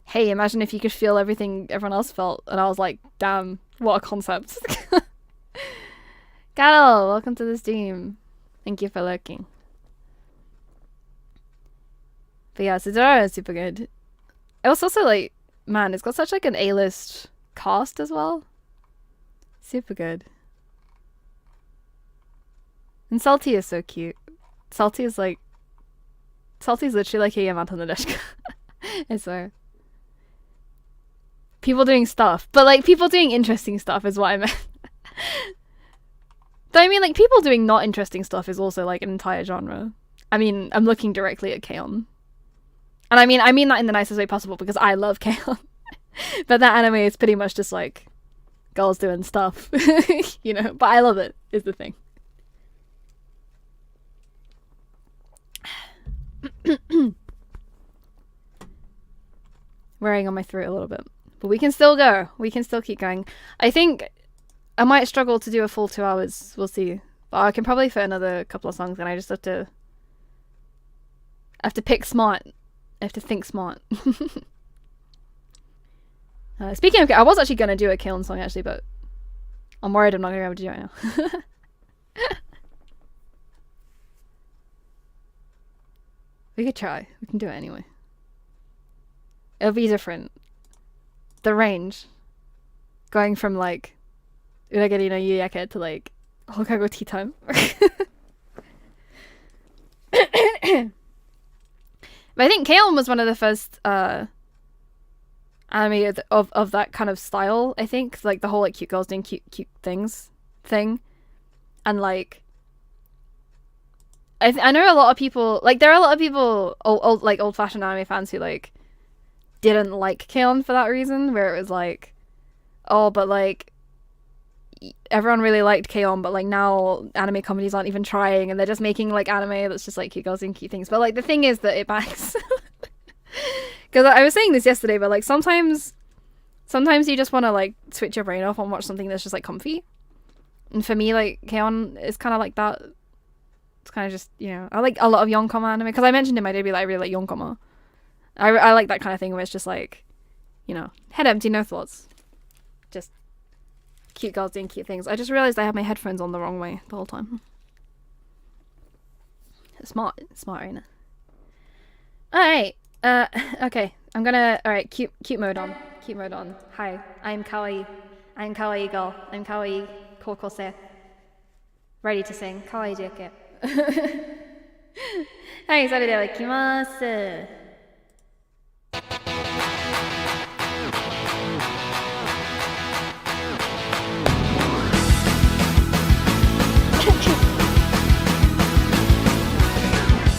hey, imagine if you could feel everything everyone else felt. And I was like, damn, what a concept. Carol, welcome to the stream. Thank you for lurking. But yeah, so Dororo is super good. It was also, like, man, it's got such, like, an A-list cast as well. Super good. And Salty is so cute. Salty is, like, Salty's literally like a Yamato Nadeshika. I swear. People doing stuff. But, like, people doing interesting stuff is what I meant. Though, I mean, like, people doing not interesting stuff is also, like, an entire genre. I mean, I'm looking directly at K-On! And I mean that in the nicest way possible because I love K-on. But that anime is pretty much just like girls doing stuff, you know. But I love it, is the thing. Wearing on my throat a little bit. But we can still go. We can still keep going. I think I might struggle to do a full 2 hours. We'll see. But I can probably fit another couple of songs and I just have to pick smart. I have to think smart. Speaking of, I was actually going to do a K-on song actually, but I'm worried I'm not going to be able to do it now. We could try. We can do it anyway. It'll be different. The range. Going from like Uragari no Yuyake to like Hokago tea time. But I think K-on was one of the first anime of that kind of style, I think. Like the whole like cute girls doing cute things thing. And like I know a lot of people, like there are a lot of people, old fashioned anime fans who like didn't like K-on for that reason, where it was like, oh, but like everyone really liked K-on, but like now anime companies aren't even trying and they're just making like anime that's just like cute girls doing cute things. But like the thing is that it bangs. Because I was saying this yesterday, but like sometimes you just want to like switch your brain off and watch something that's just like comfy. And for me, like K-on is kind of like that. It's kind of just, you know, I like a lot of yonkoma anime, because I mentioned in my debut that I really like yonkoma. I like that kind of thing where it's just like, you know, head empty, no thoughts. Just cute girls doing cute things. I just realized I had my headphones on the wrong way the whole time. Smart, Reina. Alright, okay. Alright, cute mode on. Cute mode on. Hi, I'm kawaii. I'm kawaii girl. I'm kawaii kokose. Ready to sing. Kawaii JK. はい、それでは行きます。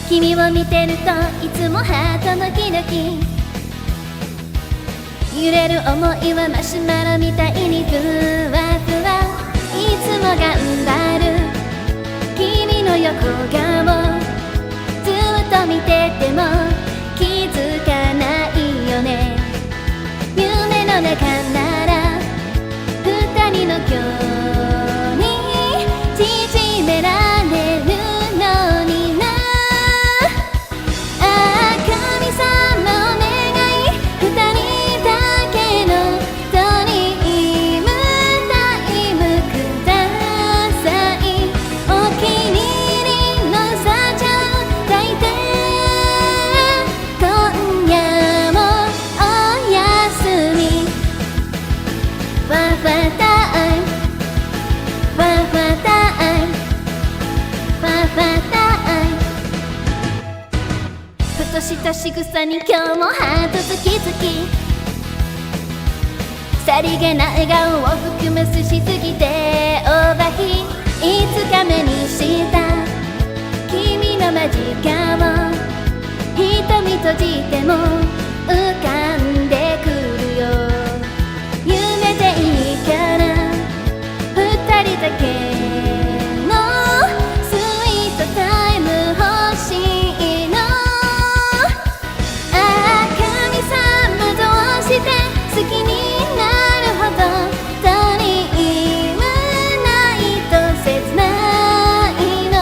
君を見てるといつもハートのキドキ揺れる想いはマシュマロみたいにふわふわいつも頑張る君の横顔ずっと見てても気づかないよね夢の中なら二人の距離縮められるのになああ神様お願い二人だけのドリームタイムくださいお気に入りのサチャを抱いて今夜もおやすみファファタイムファファタイムファファタイムふとした仕草に今日もハートズキズキさりげな笑顔を含むすしすぎてオーバーヒーいつか目にした君の間近を瞳閉じても浮かんでくるよ夢でいいから二人だけのスイートタイム欲しいのああ神様どうして好きになるほどドリームないと切ないの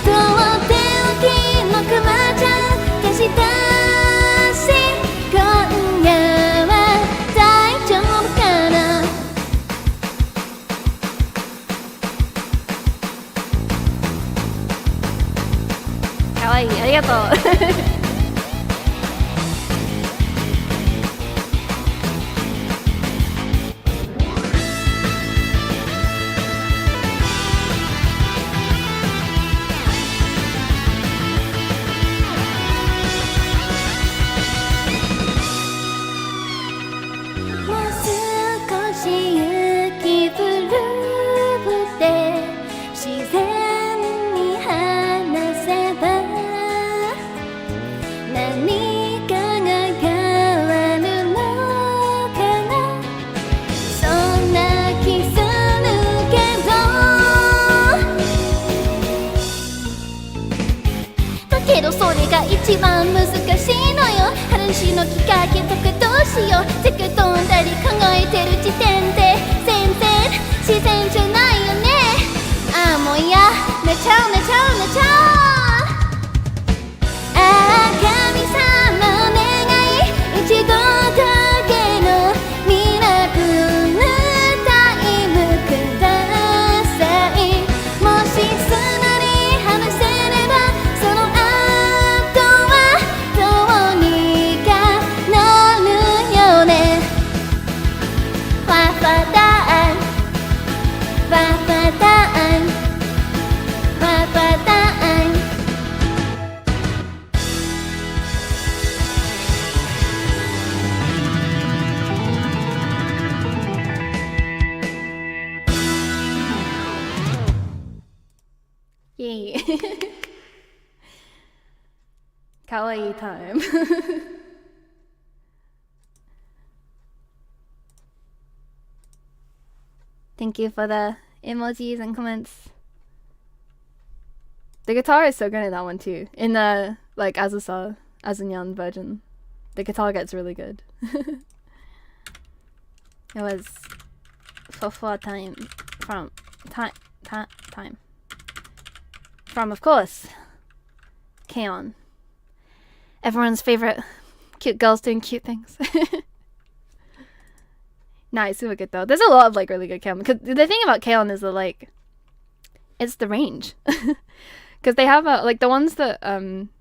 とっておきのクマちゃん消したのきっかけとかどうしようせか飛んだり考えてる時点で全然自然じゃないよね。ああもういや寝ちゃう寝ちゃう寝ちゃう。ああ神様お願いいちごだけのミラクルタイムください。もし素直に話せればその後はどうにかなるよね。ファファタイムファファタイムファファタイム。イエーイかわいいタイムThank you for the emojis and comments. The guitar is so good in that one too. In the like Azusa, Azunyan version, the guitar gets really good. It was for time from time from of course K-On, everyone's favorite cute girls doing cute things. Nah, it's super good though. There's a lot of like really good K-On because the thing about K-On is that like it's the range. Because they have like the ones that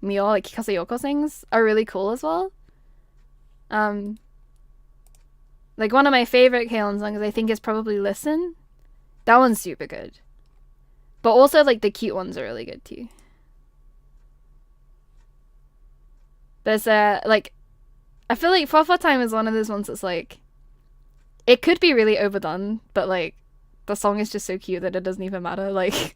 Mio like Hikasa Yoko sings are really cool as well. Like one of my favorite K-On songs I think is probably Listen. That one's super good. But also like the cute ones are really good too. There's like I feel like For Time is one of those ones that's like it could be really overdone, but like the song is just so cute that it doesn't even matter. Like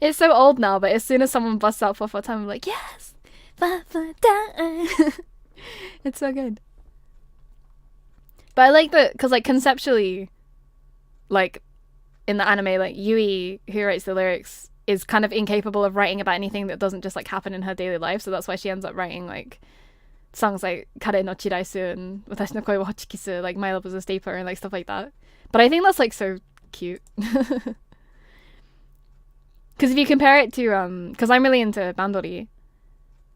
it's so old now, but as soon as someone busts out For Time, I'm like, yes, For Time. It's so good. But I like that because like conceptually, like in the anime, like Yui, who writes the lyrics, is kind of incapable of writing about anything that doesn't just like happen in her daily life. So that's why she ends up writing like songs like Kare no Chiraisu and Watashi no Koi wa Hochikisu, like My Love is a Stapler and like stuff like that. But I think that's like so cute. Because if you compare it to because I'm really into bandori,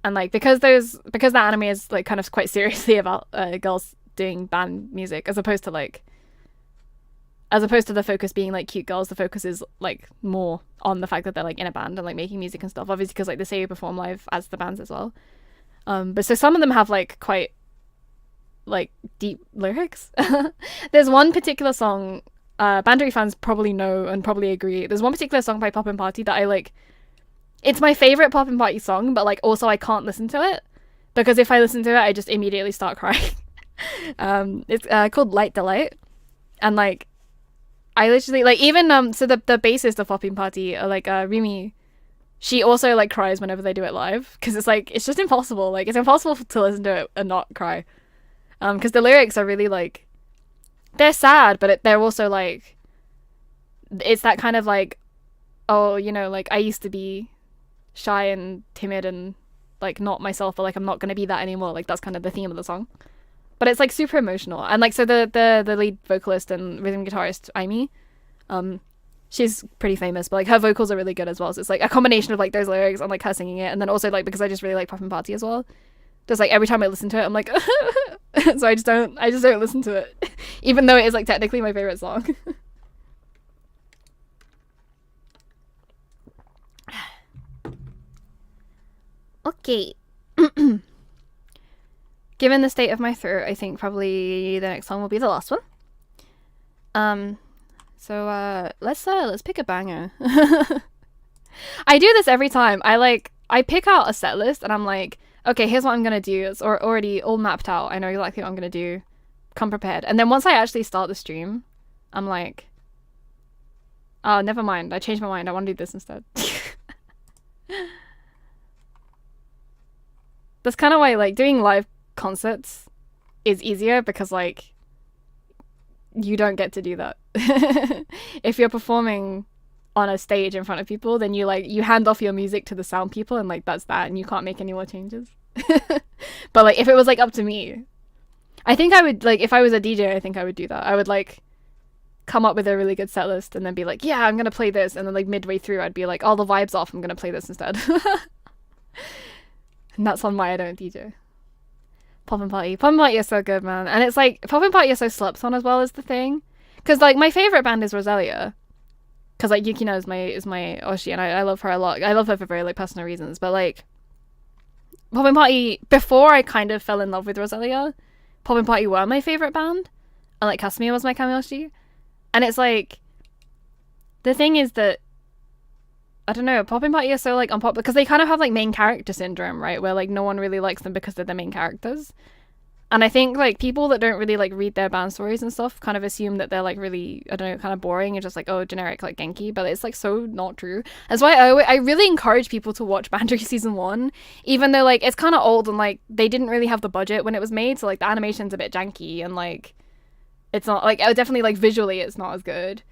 and like because the anime is like kind of quite seriously about girls doing band music as opposed to the focus being like cute girls, the focus is like more on the fact that they're like in a band and like making music and stuff, obviously because like they say you perform live as the bands as well. But so some of them have like quite like deep lyrics. There's one particular song bandori fans probably know and probably agree. There's one particular song by Poppin' Party that I like. It's my favorite Poppin' Party song, but like also I can't listen to it because if I listen to it I just immediately start crying. It's called Light Delight, and like I literally like even so the bassist of Poppin' Party like Rimi, she also like cries whenever they do it live because it's like it's just impossible, like it's impossible to listen to it and not cry, because the lyrics are really like they're sad, but they're also like it's that kind of like, oh, you know, like I used to be shy and timid and like not myself, but like I'm not gonna be that anymore. Like that's kind of the theme of the song, but it's like super emotional. And like so the lead vocalist and rhythm guitarist Aimi, she's pretty famous, but like her vocals are really good as well. So it's like a combination of like those lyrics and like her singing it, and then also like because I just really like Poppin' Party as well. Just like every time I listen to it, I'm like, so I just don't listen to it, even though it is like technically my favorite song. Okay. Given the state of my throat, I think probably the next song will be the last one. So let's pick a banger. I do this every time. I pick out a set list and I'm like, okay, here's what I'm gonna do. It's already all mapped out. I know exactly what I'm gonna do. Come prepared. And then once I actually start the stream, I'm like, oh, never mind. I changed my mind. I want to do this instead. That's kind of why like doing live concerts is easier because like you don't get to do that. If you're performing on a stage in front of people, then you hand off your music to the sound people and like that's that, and you can't make any more changes. But like if it was like up to me, I think I would like, if I was a DJ, I think I would do that. I would like come up with a really good set list and then be like, yeah, I'm gonna play this, and then like midway through I'd be like, all the vibes off, I'm gonna play this instead. And that's on why I don't DJ. Poppin' Party is so good, man. And it's like, Poppin' Party is so slept on as well, as the thing. Because like my favorite band is Rosalia, because like Yukino is my oshi, and I love her a lot. I love her for very like personal reasons, but like Poppin' Party, before I kind of fell in love with Rosalia, Poppin' Party were my favorite band, and like Kasumiya was my kamiyoshi. And it's like, the thing is that, I don't know, Poppin' Party is so like unpopular because they kind of have like main character syndrome, right? Where like no one really likes them because they're the main characters. And I think like people that don't really like read their band stories and stuff kind of assume that they're like really, I don't know, kind of boring and just like, oh, generic like Genki, but it's like so not true. That's why I really encourage people to watch Bandery season 1, even though like it's kind of old and like they didn't really have the budget when it was made, so like the animation's a bit janky and like it's not like, definitely like visually it's not as good.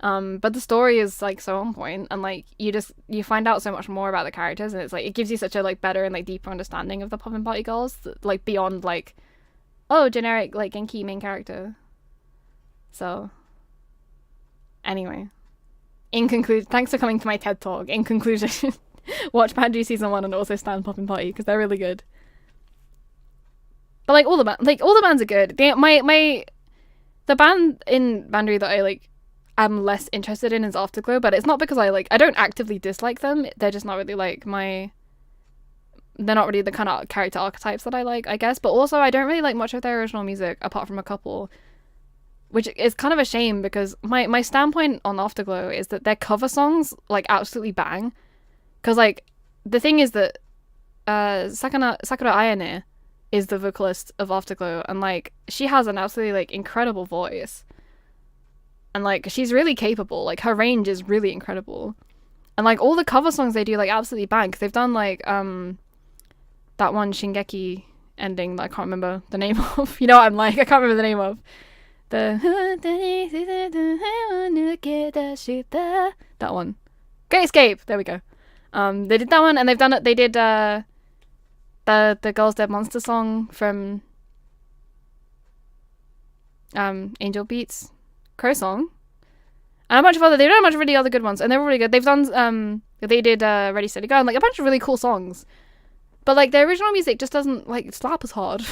But the story is like so on point, and like you find out so much more about the characters, and it's like it gives you such a like better and like deeper understanding of the Poppin' Party girls, like beyond like, oh, generic like Genki main character. So anyway, in conclusion, thanks for coming to my TED talk. In conclusion, watch Bandery season 1 and also stand Poppin' Party because they're really good. But like all the bands are good. The band in Bandery that I like I'm less interested in is Afterglow, but it's not because I don't actively dislike them. They're just not really like they're not really the kind of character archetypes that I like, I guess. But also I don't really like much of their original music apart from a couple, which is kind of a shame because my standpoint on Afterglow is that their cover songs like absolutely bang. Because like the thing is that Sakura Ayane is the vocalist of Afterglow, and like she has an absolutely like incredible voice. And like she's really capable, like her range is really incredible, and like all the cover songs they do like absolutely bang. Cause they've done like that one Shingeki ending that I can't remember the name of. You know what I'm like? I can't remember the name of that one. Great Escape. There we go. They did that one, and they've done it. They did the Girls Dead Monster song from Angel Beats. Crow Song, and a bunch of other. They've done a bunch of really other good ones, and they're really good. They've done they did Ready Steady Go, and like a bunch of really cool songs, but like their original music just doesn't like slap as hard.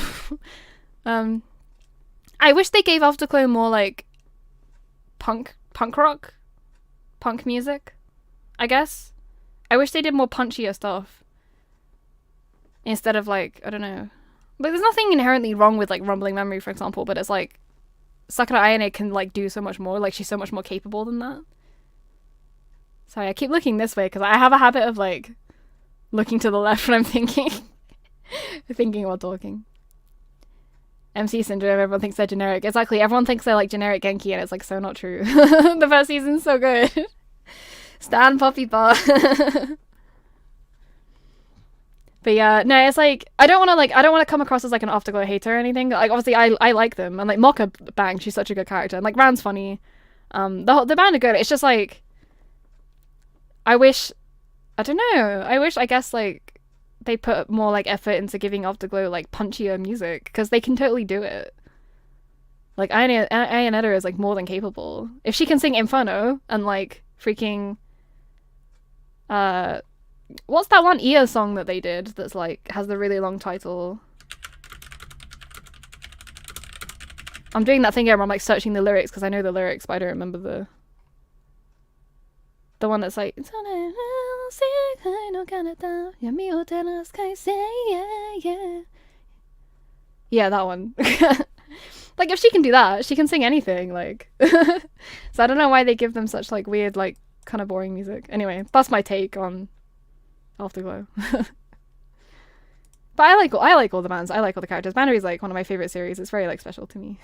I wish they gave Afterglow more like punk rock, punk music. I guess I wish they did more punchier stuff instead of like, I don't know. Like there's nothing inherently wrong with like Rumbling Memory, for example, but it's like Sakura Ayane can like do so much more. Like she's so much more capable than that. Sorry, I keep looking this way because I have a habit of like looking to the left when I'm thinking while talking. MC syndrome, everyone thinks they're generic. Exactly, everyone thinks they're like generic Genki, and it's like so not true. The first season's so good. Stan Poppy Bar. But yeah, no, it's like I don't want to come across as like an Afterglow hater or anything. Like obviously I like them, and like Mocha bang, she's such a good character, and like Ran's funny. The band are good. It's just like I guess like they put more like effort into giving Afterglow like punchier music, because they can totally do it. Like Ayanetta is like more than capable. If she can sing Inferno and like freaking what's that one EO song that they did that's like has the really long title? I'm doing that thing where I'm like searching the lyrics because I know the lyrics, but I don't remember the one that's like yeah, that one. Like if she can do that, she can sing anything, like. So I don't know why they give them such like weird like kind of boring music. Anyway, that's my take on Afterglow. But I like all the bands. I like all the characters. Bandery's like one of my favorite series. It's very like special to me.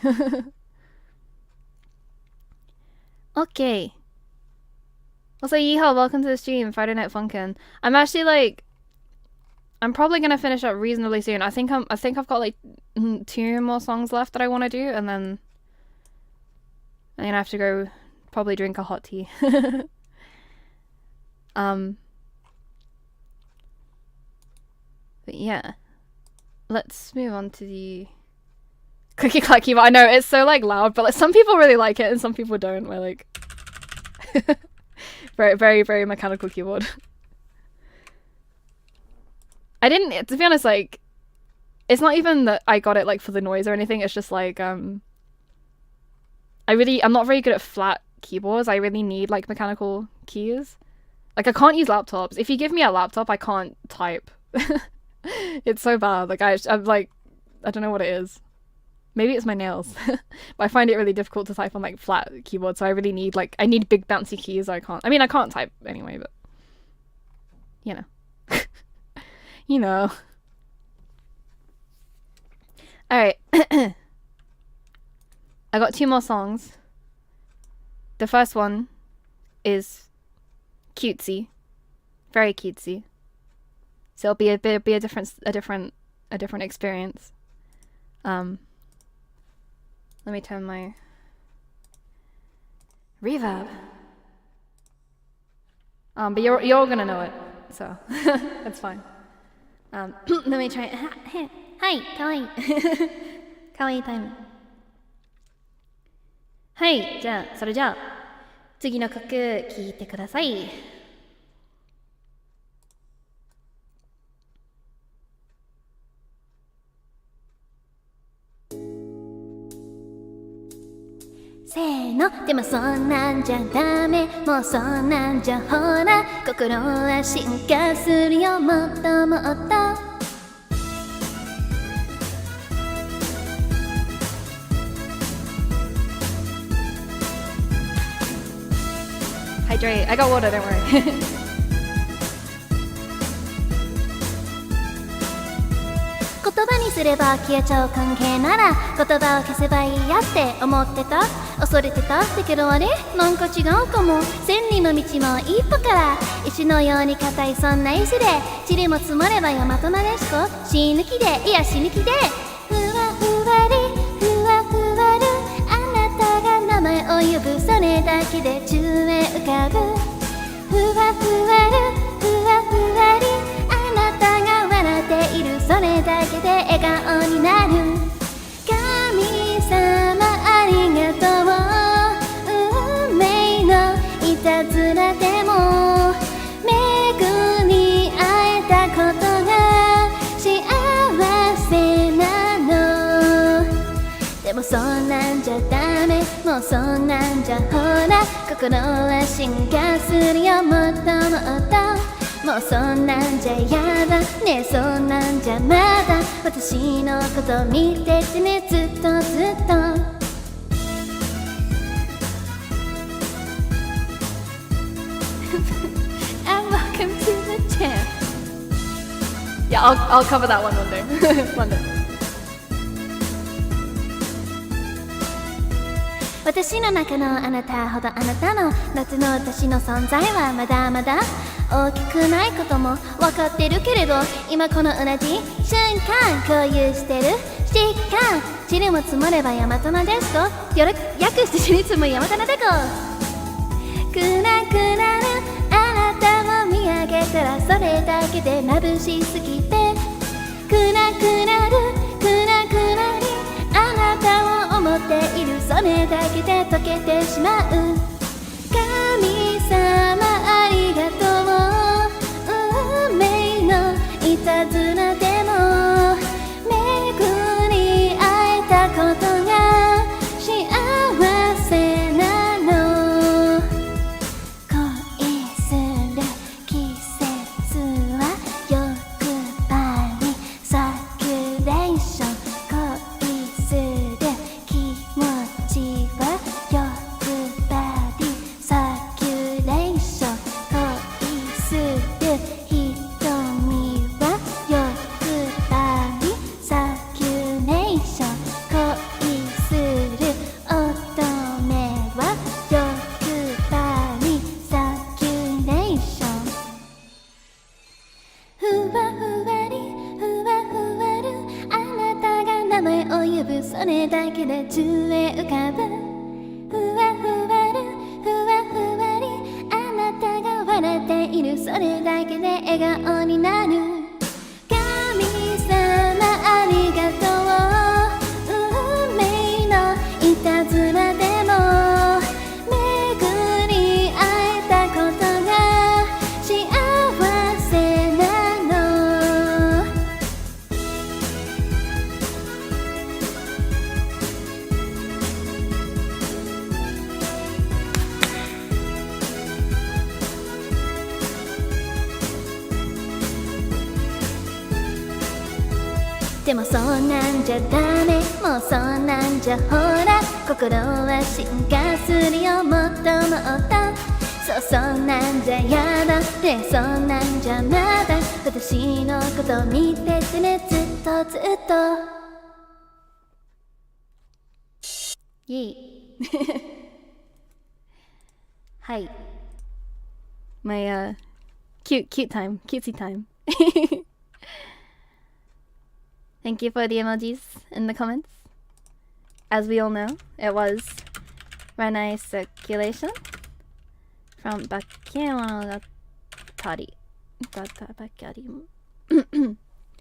Okay. Also, Yeehaw, welcome to the stream, Friday Night Funkin'. I'm actually like, I'm probably gonna finish up reasonably soon. I think I've got like 2 more songs left that I want to do, and then I'm gonna have to go probably drink a hot tea. But yeah. let's move on to the clicky clack keyboard. I know it's so like loud, but like some people really like it and some people don't. We're like very, very, very mechanical keyboard. I didn't, to be honest, like it's not even that I got it like for the noise or anything. It's just like I'm not very good at flat keyboards. I really need like mechanical keys. Like I can't use laptops. If you give me a laptop, I can't type. It's so bad. Like I'm like, I don't know what it is. Maybe it's my nails. But I find it really difficult to type on like flat keyboards. So I really need like, I need big bouncy keys. I can't type anyway, but you know. You know. Alright. I got 2 more songs. The first one is cutesy. Very cutesy. So it'll be a different experience. Let me turn my reverb. But you're all gonna know it, so that's fine. Let me try it. Hi, kawaii. Kawaii time. はい、じゃあそれじゃあ次の曲聴いてください。せーの、でもそんなんじゃダメ、もうそんなんじゃほら心は進化するよ、もっともっと。Hydrate. I got water, don't worry. 言葉にすれば消えちゃう関係なら言葉を消せばいいやって思ってた、恐れてた。だけどあれなんか違うかも。千里の道も一歩から石のように硬いそんな石で塵も積もれば山となでしこ死ぬ気でいや死ぬ気でふわふわりふわふわるあなたが名前を呼ぶそれだけで宙へ浮かぶふわふわるふわふわりあなたが笑っているそれだけで笑顔になる神様ありがとう運命のいたずらでも巡り会えたことが幸せなのでもそんなんじゃダメもうそんなんじゃほら心は進化するよもっともっともうそんなんじゃやだねそんなんじゃまだ私のこと見ててねずっとずっとAnd welcome to the chair. Yeah, I'll cover that one day. One day. 私の中のあなたほどあなたの夏の私の存在はまだまだ大きくないことも分かってるけれど今この同じ瞬間共有してる疾患塵も積もれば山となでしこ略して塵積む山となでこ暗くなるあなたを見上げたらそれだけで眩しすぎて暗くなる暗くなりあなたを思っているそれだけで溶けてしまう神様ありがとう運命のいたずらでも巡り会えたことが幸せなの恋する季節は欲張りサキュレーション恋する気持ちは欲張りサキュレーション恋する瞳は欲張りサキュレーション恋する乙女は欲張りサキュレーションふわふわりふわふわるあなたが名前を呼ぶそれだけで宙へ浮かぶふわふわるふわふわりあなたが笑っているそれだけで笑顔になる神様あでもそんなんじゃダメ、もうそんなんじゃほら心は進化するよもっともっと、そうそんなんじゃやだ、ねそんなんじゃまだ私のこと見ててね、ずっとずっとイエイはい、 My cutesy time. Thank you for the emojis in the comments. As we all know, it was Renai's circulation from Bakemonogatari.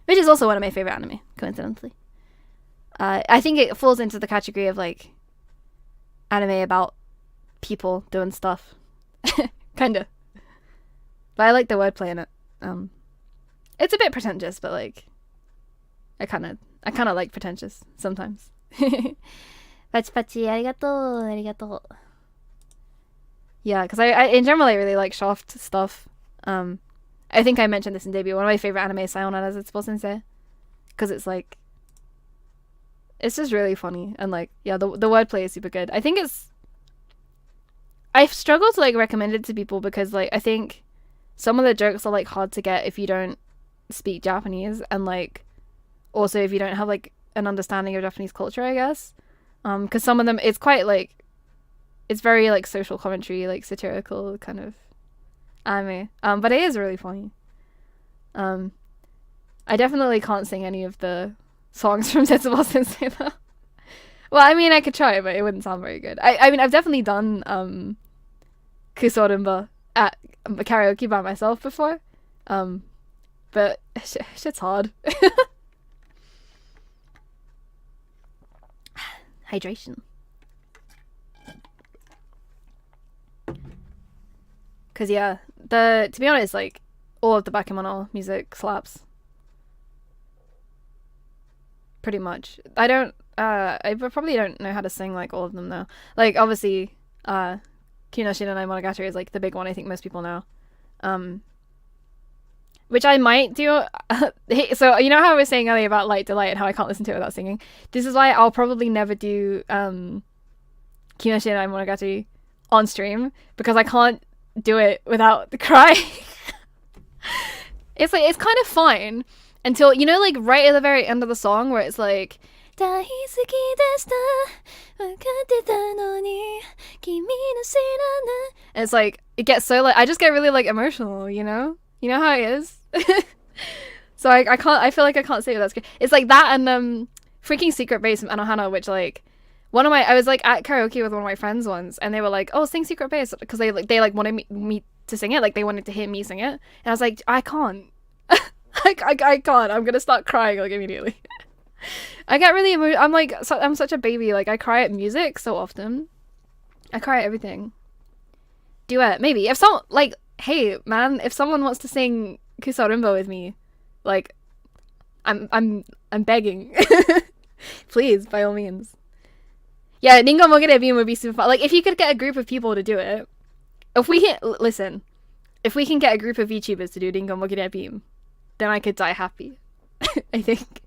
Which is also one of my favorite anime, coincidentally. I think it falls into the category of like anime about people doing stuff. Kinda. But I like the wordplay in it. It's a bit pretentious, but like I kinda like pretentious sometimes. パチパチありがとう、ありがとう。Yeah, because I in general I really like soft stuff. I think I mentioned this in debut. One of my favorite anime is Sayonara Zetsubo Sensei, because it's like it's just really funny and like yeah, the wordplay is super good. I think I've struggled to like recommend it to people because like I think some of the jokes are like hard to get if you don't speak Japanese, and like also if you don't have like an understanding of Japanese culture, I guess. Because some of them it's quite like it's very like social commentary, like satirical kind of anime. But it is really funny. I definitely can't sing any of the songs from Zetsubo Sensei though. Well, I mean I could try, but it wouldn't sound very good. I mean I've definitely done Kusorumba at karaoke by myself before, but shit's hard. Hydration. Cause yeah, to be honest, like all of the Bakemono music slaps. Pretty much. I probably don't know how to sing like all of them though. Like obviously, Kinoshina no Monogatari is like the big one I think most people know. Which I might do. So you know how I was saying earlier about Light Delight and how I can't listen to it without singing? This is why I'll probably never do Kinoshina no Monogatari on stream, because I can't do it without crying. It's like it's kind of fine until, you know, like right at the very end of the song where it's like and it's like it gets so like I just get really like emotional, you know how it is. So I can't, I feel like I can't say that's good. It's like that and freaking Secret Base from Anohana, which like I was like at karaoke with one of my friends once and they were like, oh, sing Secret Base, because they wanted me to sing it, like they wanted to hear me sing it, and I was like, I can't. I can't, I'm gonna start crying like immediately. I get really emotional. I'm like I'm such a baby, like I cry at music so often. I cry at everything. Duet maybe, if someone like, hey man, if someone wants to sing Kusarumba with me, like I'm begging. Please, by all means. Yeah, Ringo Mogere Beam would be super fun. Like if you could get a group of people to do it, if we can get a group of VTubers to do Ringo Mogere Beam, then I could die happy. I think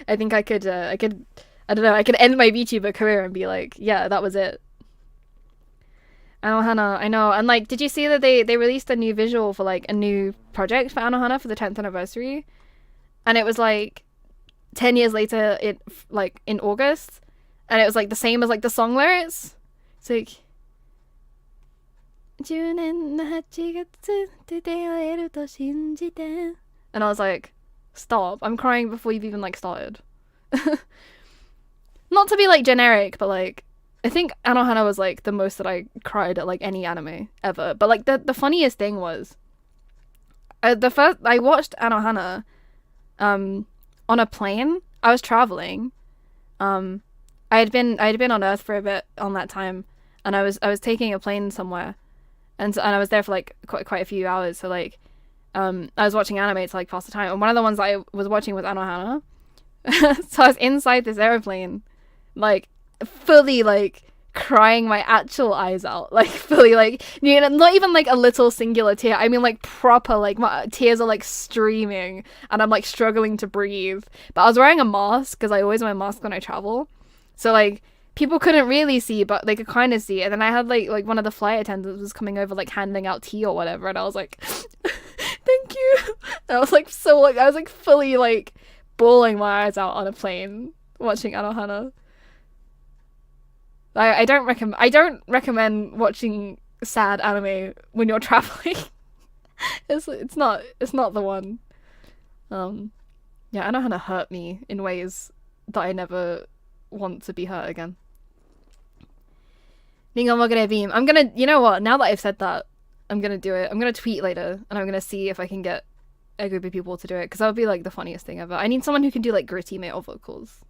I could I don't know, I could end my VTuber career and be like, yeah, that was it. Anohana, I know. And like, did you see that they released a new visual for like a new project for Anohana for the 10th anniversary? And it was like 10 years later, in August, and it was like the same as like the song lyrics. It's like 10年の8月で出会えると信じて. And I was like, stop, I'm crying before you've even like started. Not to be like generic, but like I think Anohana was like the most that I cried at like any anime ever. But like the funniest thing was I watched Anohana on a plane. I was traveling. I had been on Earth for a bit on that time, and I was taking a plane somewhere, and I was there for like quite a few hours. So like I was watching anime to like pass the time, and one of the ones I was watching was Anohana. So I was inside this airplane, like fully like crying my actual eyes out, like fully, like, you know, not even like a little singular tear. I mean like proper, like my tears are like streaming and I'm like struggling to breathe. But I was wearing a mask because I always wear a mask when I travel, so like people couldn't really see, but they could kind of see. And then I had like one of the flight attendants was coming over like handing out tea or whatever, and I was like, thank you. And I was like so like I was like fully like bawling my eyes out on a plane watching Anohana. I don't recommend watching sad anime when you're traveling. it's not the one. Yeah, Anohana hurt me in ways that I never want to be hurt again. I'm gonna, you know what, now that I've said that, I'm gonna do it. I'm gonna tweet later and I'm gonna see if I can get a group of people to do it, because that would be like the funniest thing ever. I need someone who can do like gritty male vocals,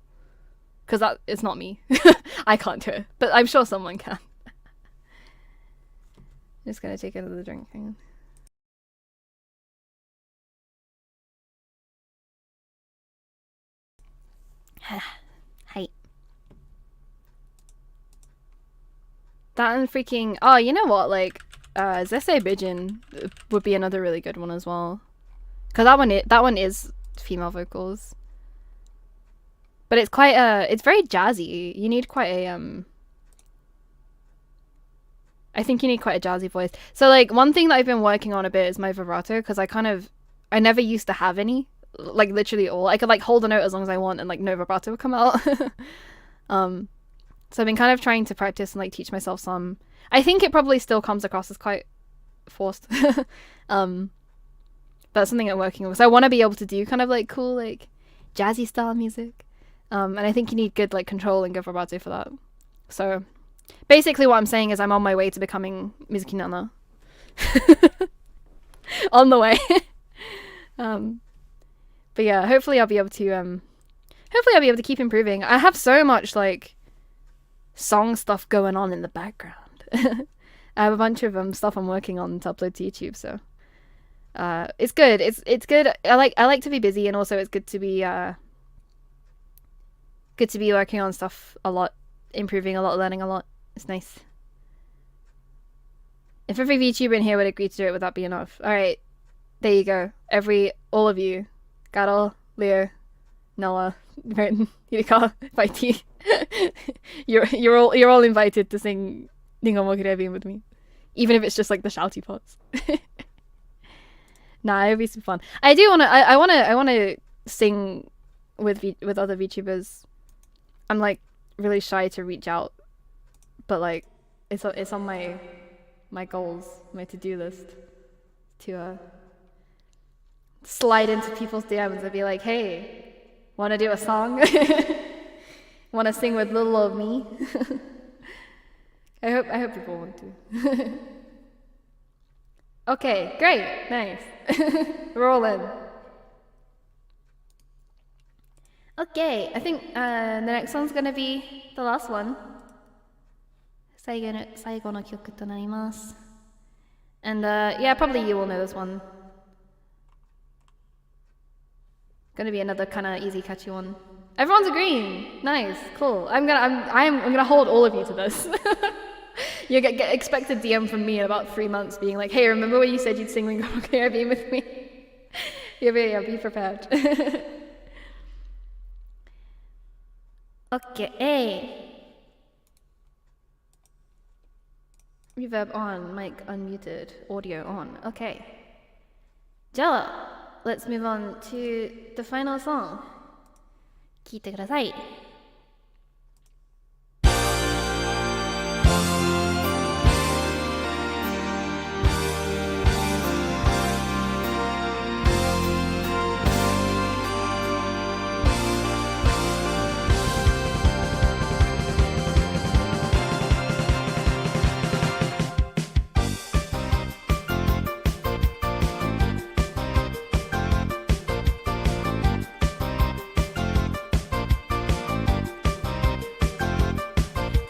because that it's not me. I can't do it, but I'm sure someone can. I'm just gonna take another drink. Hang on. Hi. That and freaking, oh, you know what, like Zesei Bijin would be another really good one as well, because that one is female vocals. But it's quite it's very jazzy. You need quite a I think you need quite a jazzy voice. So like one thing that I've been working on a bit is my vibrato, because I never used to have any, like literally all. I could like hold a note as long as I want and like no vibrato would come out. So I've been kind of trying to practice and like teach myself some. I think it probably still comes across as quite forced. But that's something I'm working on, because I want to be able to do kind of like cool like jazzy style music. And I think you need good like control and good vibrato for that. So basically what I'm saying is I'm on my way to becoming Mizuki Nana. On the way. But yeah, hopefully I'll be able to keep improving. I have so much like song stuff going on in the background. I have a bunch of stuff I'm working on to upload to YouTube, so it's good. It's good. I like to be busy, and also it's good to be working on stuff a lot, improving a lot, learning a lot. It's nice. If every VTuber in here would agree to do it, would that be enough? Alright, there you go. All of you. Garo, Leo, Noah, Yurika, Fighty. You're all invited to sing Ningomo Kurebin with me. Even if it's just like the shouty parts. Nah, it'd be super fun. I wanna sing with other VTubers. I'm like really shy to reach out, but like it's on my goals, my to-do list, to slide into people's DMs and be like, hey, wanna do a song? Wanna sing with little old me? I hope people want to. Okay, great, nice. Rolling. Okay, I think the next one's gonna be the last one. 最後の曲となります. And yeah, probably you will know this one. Gonna be another kind of easy, catchy one. Everyone's agreeing. Nice, cool. I'm gonna hold all of you to this. You get expect a DM from me in about 3 months, being like, "Hey, remember when you said you'd sing Ringo Caribbean with me?" Yeah, be prepared. Okay. Reverb on, mic unmuted, audio on. Okay. Jella, let's move on to the final song. 聴いてください.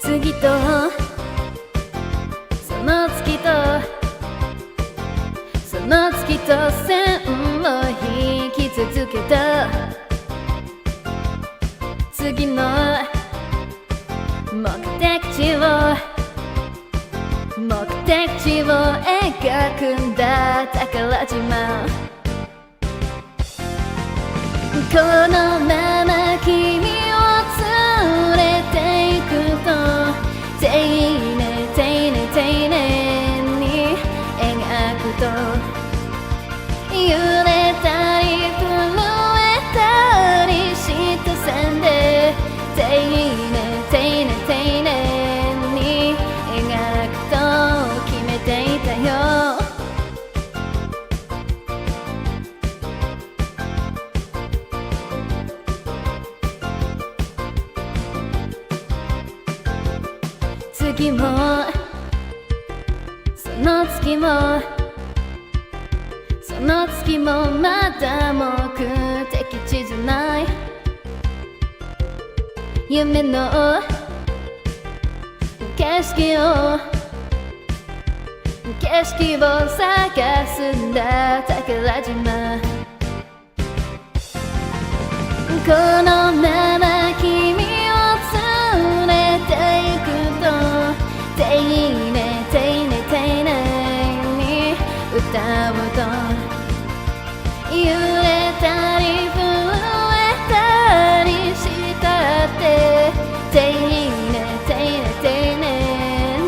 次とその月とその月と線を引き続けた次の目的地を描くんだ宝島このまま君を連れて行くと丁寧に描くと揺れたり震えたりした線で丁寧に描くと決めていたよ次もその月もまだ目的地じゃない夢の景色を探すんだ宝島このまま君を連れて行くと丁寧に歌うと揺れたり震えたりしたって丁寧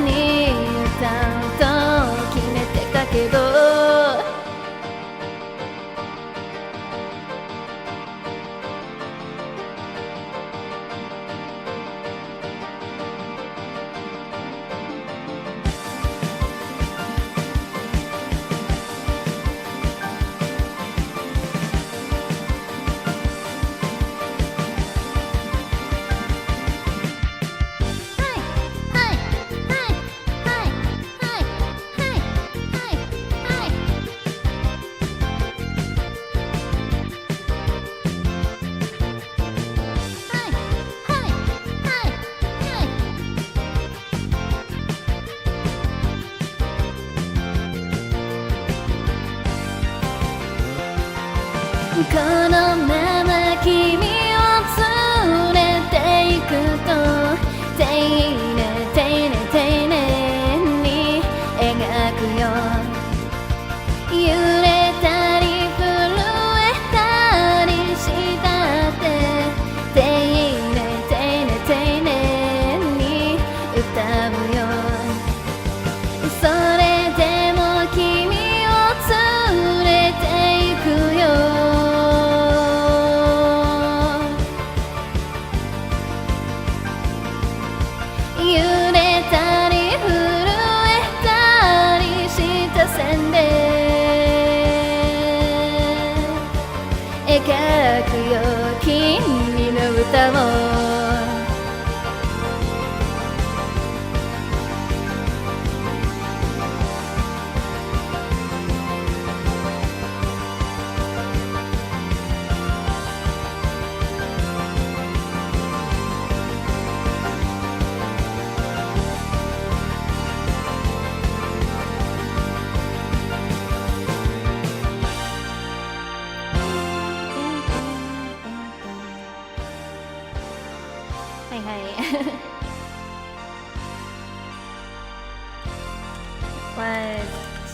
に歌うと決めてたけどこのまま君を連れて行くと丁寧に描くよ揺れたり震えたりしたって丁寧に歌うよそれでも君を連れて行くよ線で描くよ君の歌を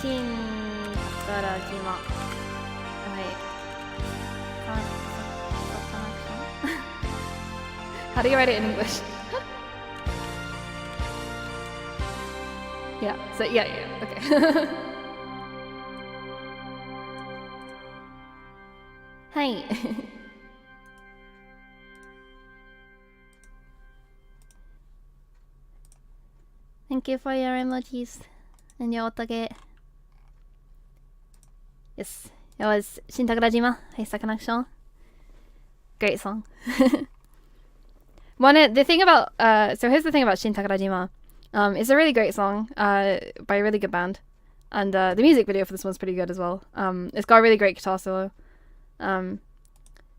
新宝島How do you write it in English? yeah, okay. はい。Thank you for your emojis and your otage. Yes, it was Shintakurajima, Heisa Connection. Great song. The thing about so here's the thing about Shintakurajima. It's a really great song by a really good band, and the music video for this one's pretty good as well. It's got a really great guitar solo. But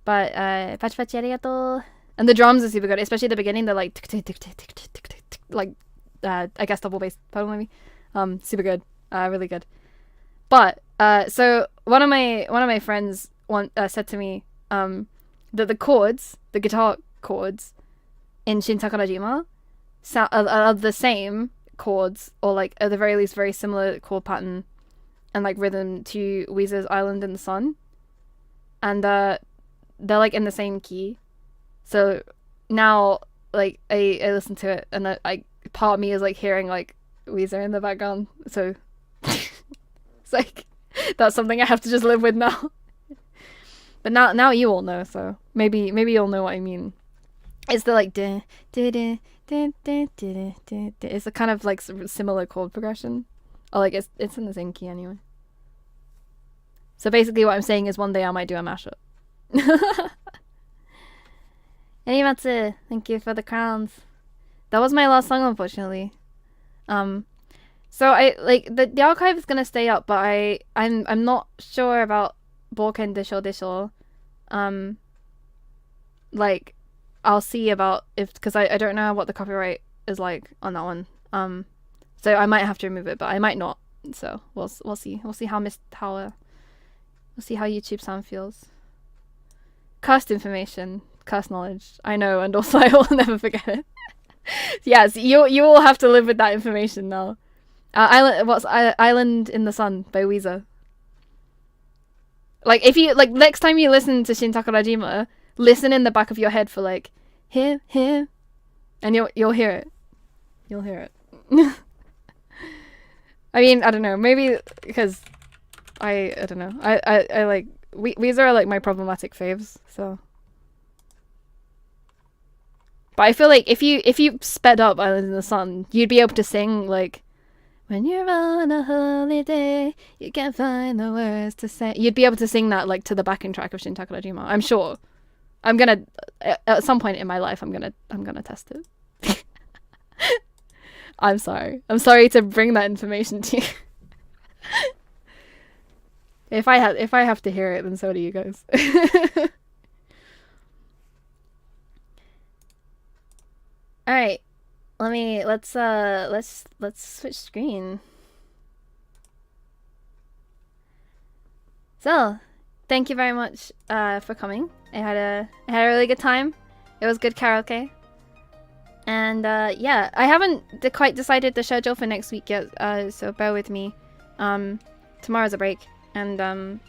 pachi pachi arigato. And the drums are super good, especially at the beginning. They're like like I guess double bass pedal maybe. Super good, really good. But so one of my friends said to me that the chords, the guitar chords in Shin Sakurajima are the same chords, or like at the very least very similar chord pattern and like rhythm to Weezer's Island in the Sun, and they're like in the same key. So now like I listen to it and I part of me is like hearing like Weezer in the background, so it's like that's something I have to just live with now. But now you all know, so maybe you'll know what I mean. It's the like it's a kind of like similar chord progression, or like it's in the same key anyway. So basically what I'm saying is one day I might do a mashup. Animatsu, thank you for the crowns. That was my last song, unfortunately. So I like the archive is gonna stay up, but I'm not sure about Boken Disho Disho. Like I'll see about because I don't know what the copyright is like on that one. So I might have to remove it, but I might not. So we'll see. We'll see how YouTube sound feels. Cursed information, cursed knowledge. I know, and also I will never forget it. Yes, you will have to live with that information now. Island in the Sun by Weezer. Like if you next time you listen to Shin Takarajima, listen in the back of your head for like here, and you'll hear it. You'll hear it. I mean, I don't know. Maybe because I don't know. I like Weezer are like my problematic faves. So, but I feel like if you sped up Island in the Sun, you'd be able to sing like, when you're on a holiday, you can't find the words to say. You'd be able to sing that like to the backing track of Shin Takarajima. I'm sure. I'm gonna at some point in my life. I'm gonna test it. I'm sorry. I'm sorry to bring that information to you. If I have to hear it, then so do you guys. All right. Let's switch screen. So, thank you very much for coming. I had a really good time. It was good karaoke. And yeah, I haven't quite decided the schedule for next week yet, so bear with me. Tomorrow's a break, and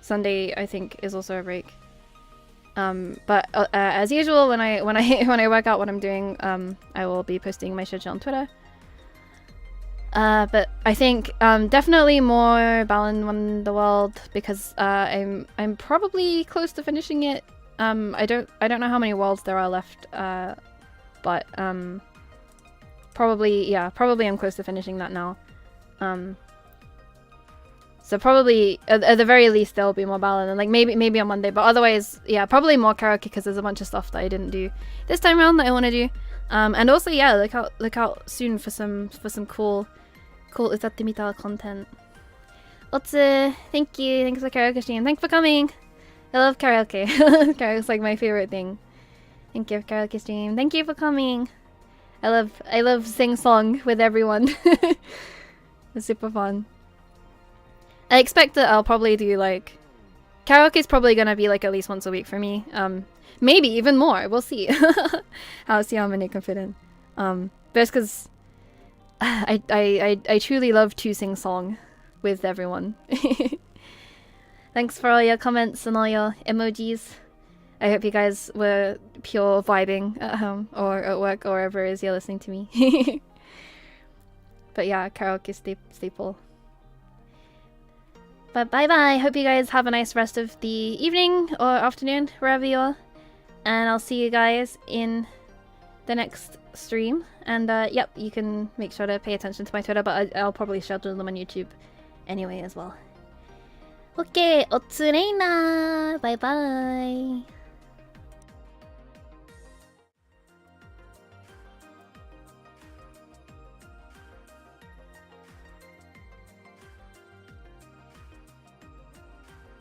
Sunday I think is also a break. But as usual, when I work out what I'm doing, I will be posting my schedule on Twitter. But I think definitely more Balan Won the World, because I'm probably close to finishing it. I don't know how many worlds there are left. But probably I'm close to finishing that now. So probably at the very least there'll be more Balan, and like maybe on Monday, but otherwise yeah, probably more karaoke, because there's a bunch of stuff that I didn't do this time around that I want to do. And also yeah, look out soon for some cool Utatte Mita content. Otsu, thank you, thanks for the karaoke stream, thanks for coming. I love karaoke. Karaoke's like my favorite thing. Thank you for karaoke stream. Thank you for coming. I love sing song with everyone. It's super fun. I expect that I'll probably do like karaoke's probably gonna be like at least once a week for me. Maybe even more. We'll see. I'll see how many I can fit in. But it's because I truly love to sing song with everyone. Thanks for all your comments and all your emojis. I hope you guys were pure vibing at home or at work or wherever it is you're listening to me. But yeah, karaoke staple. But bye-bye. Hope you guys have a nice rest of the evening or afternoon, wherever you are. And I'll see you guys in the next stream. And yep, you can make sure to pay attention to my Twitter, but I'll probably schedule them on YouTube anyway as well. Okay, otsu reina. Bye-bye.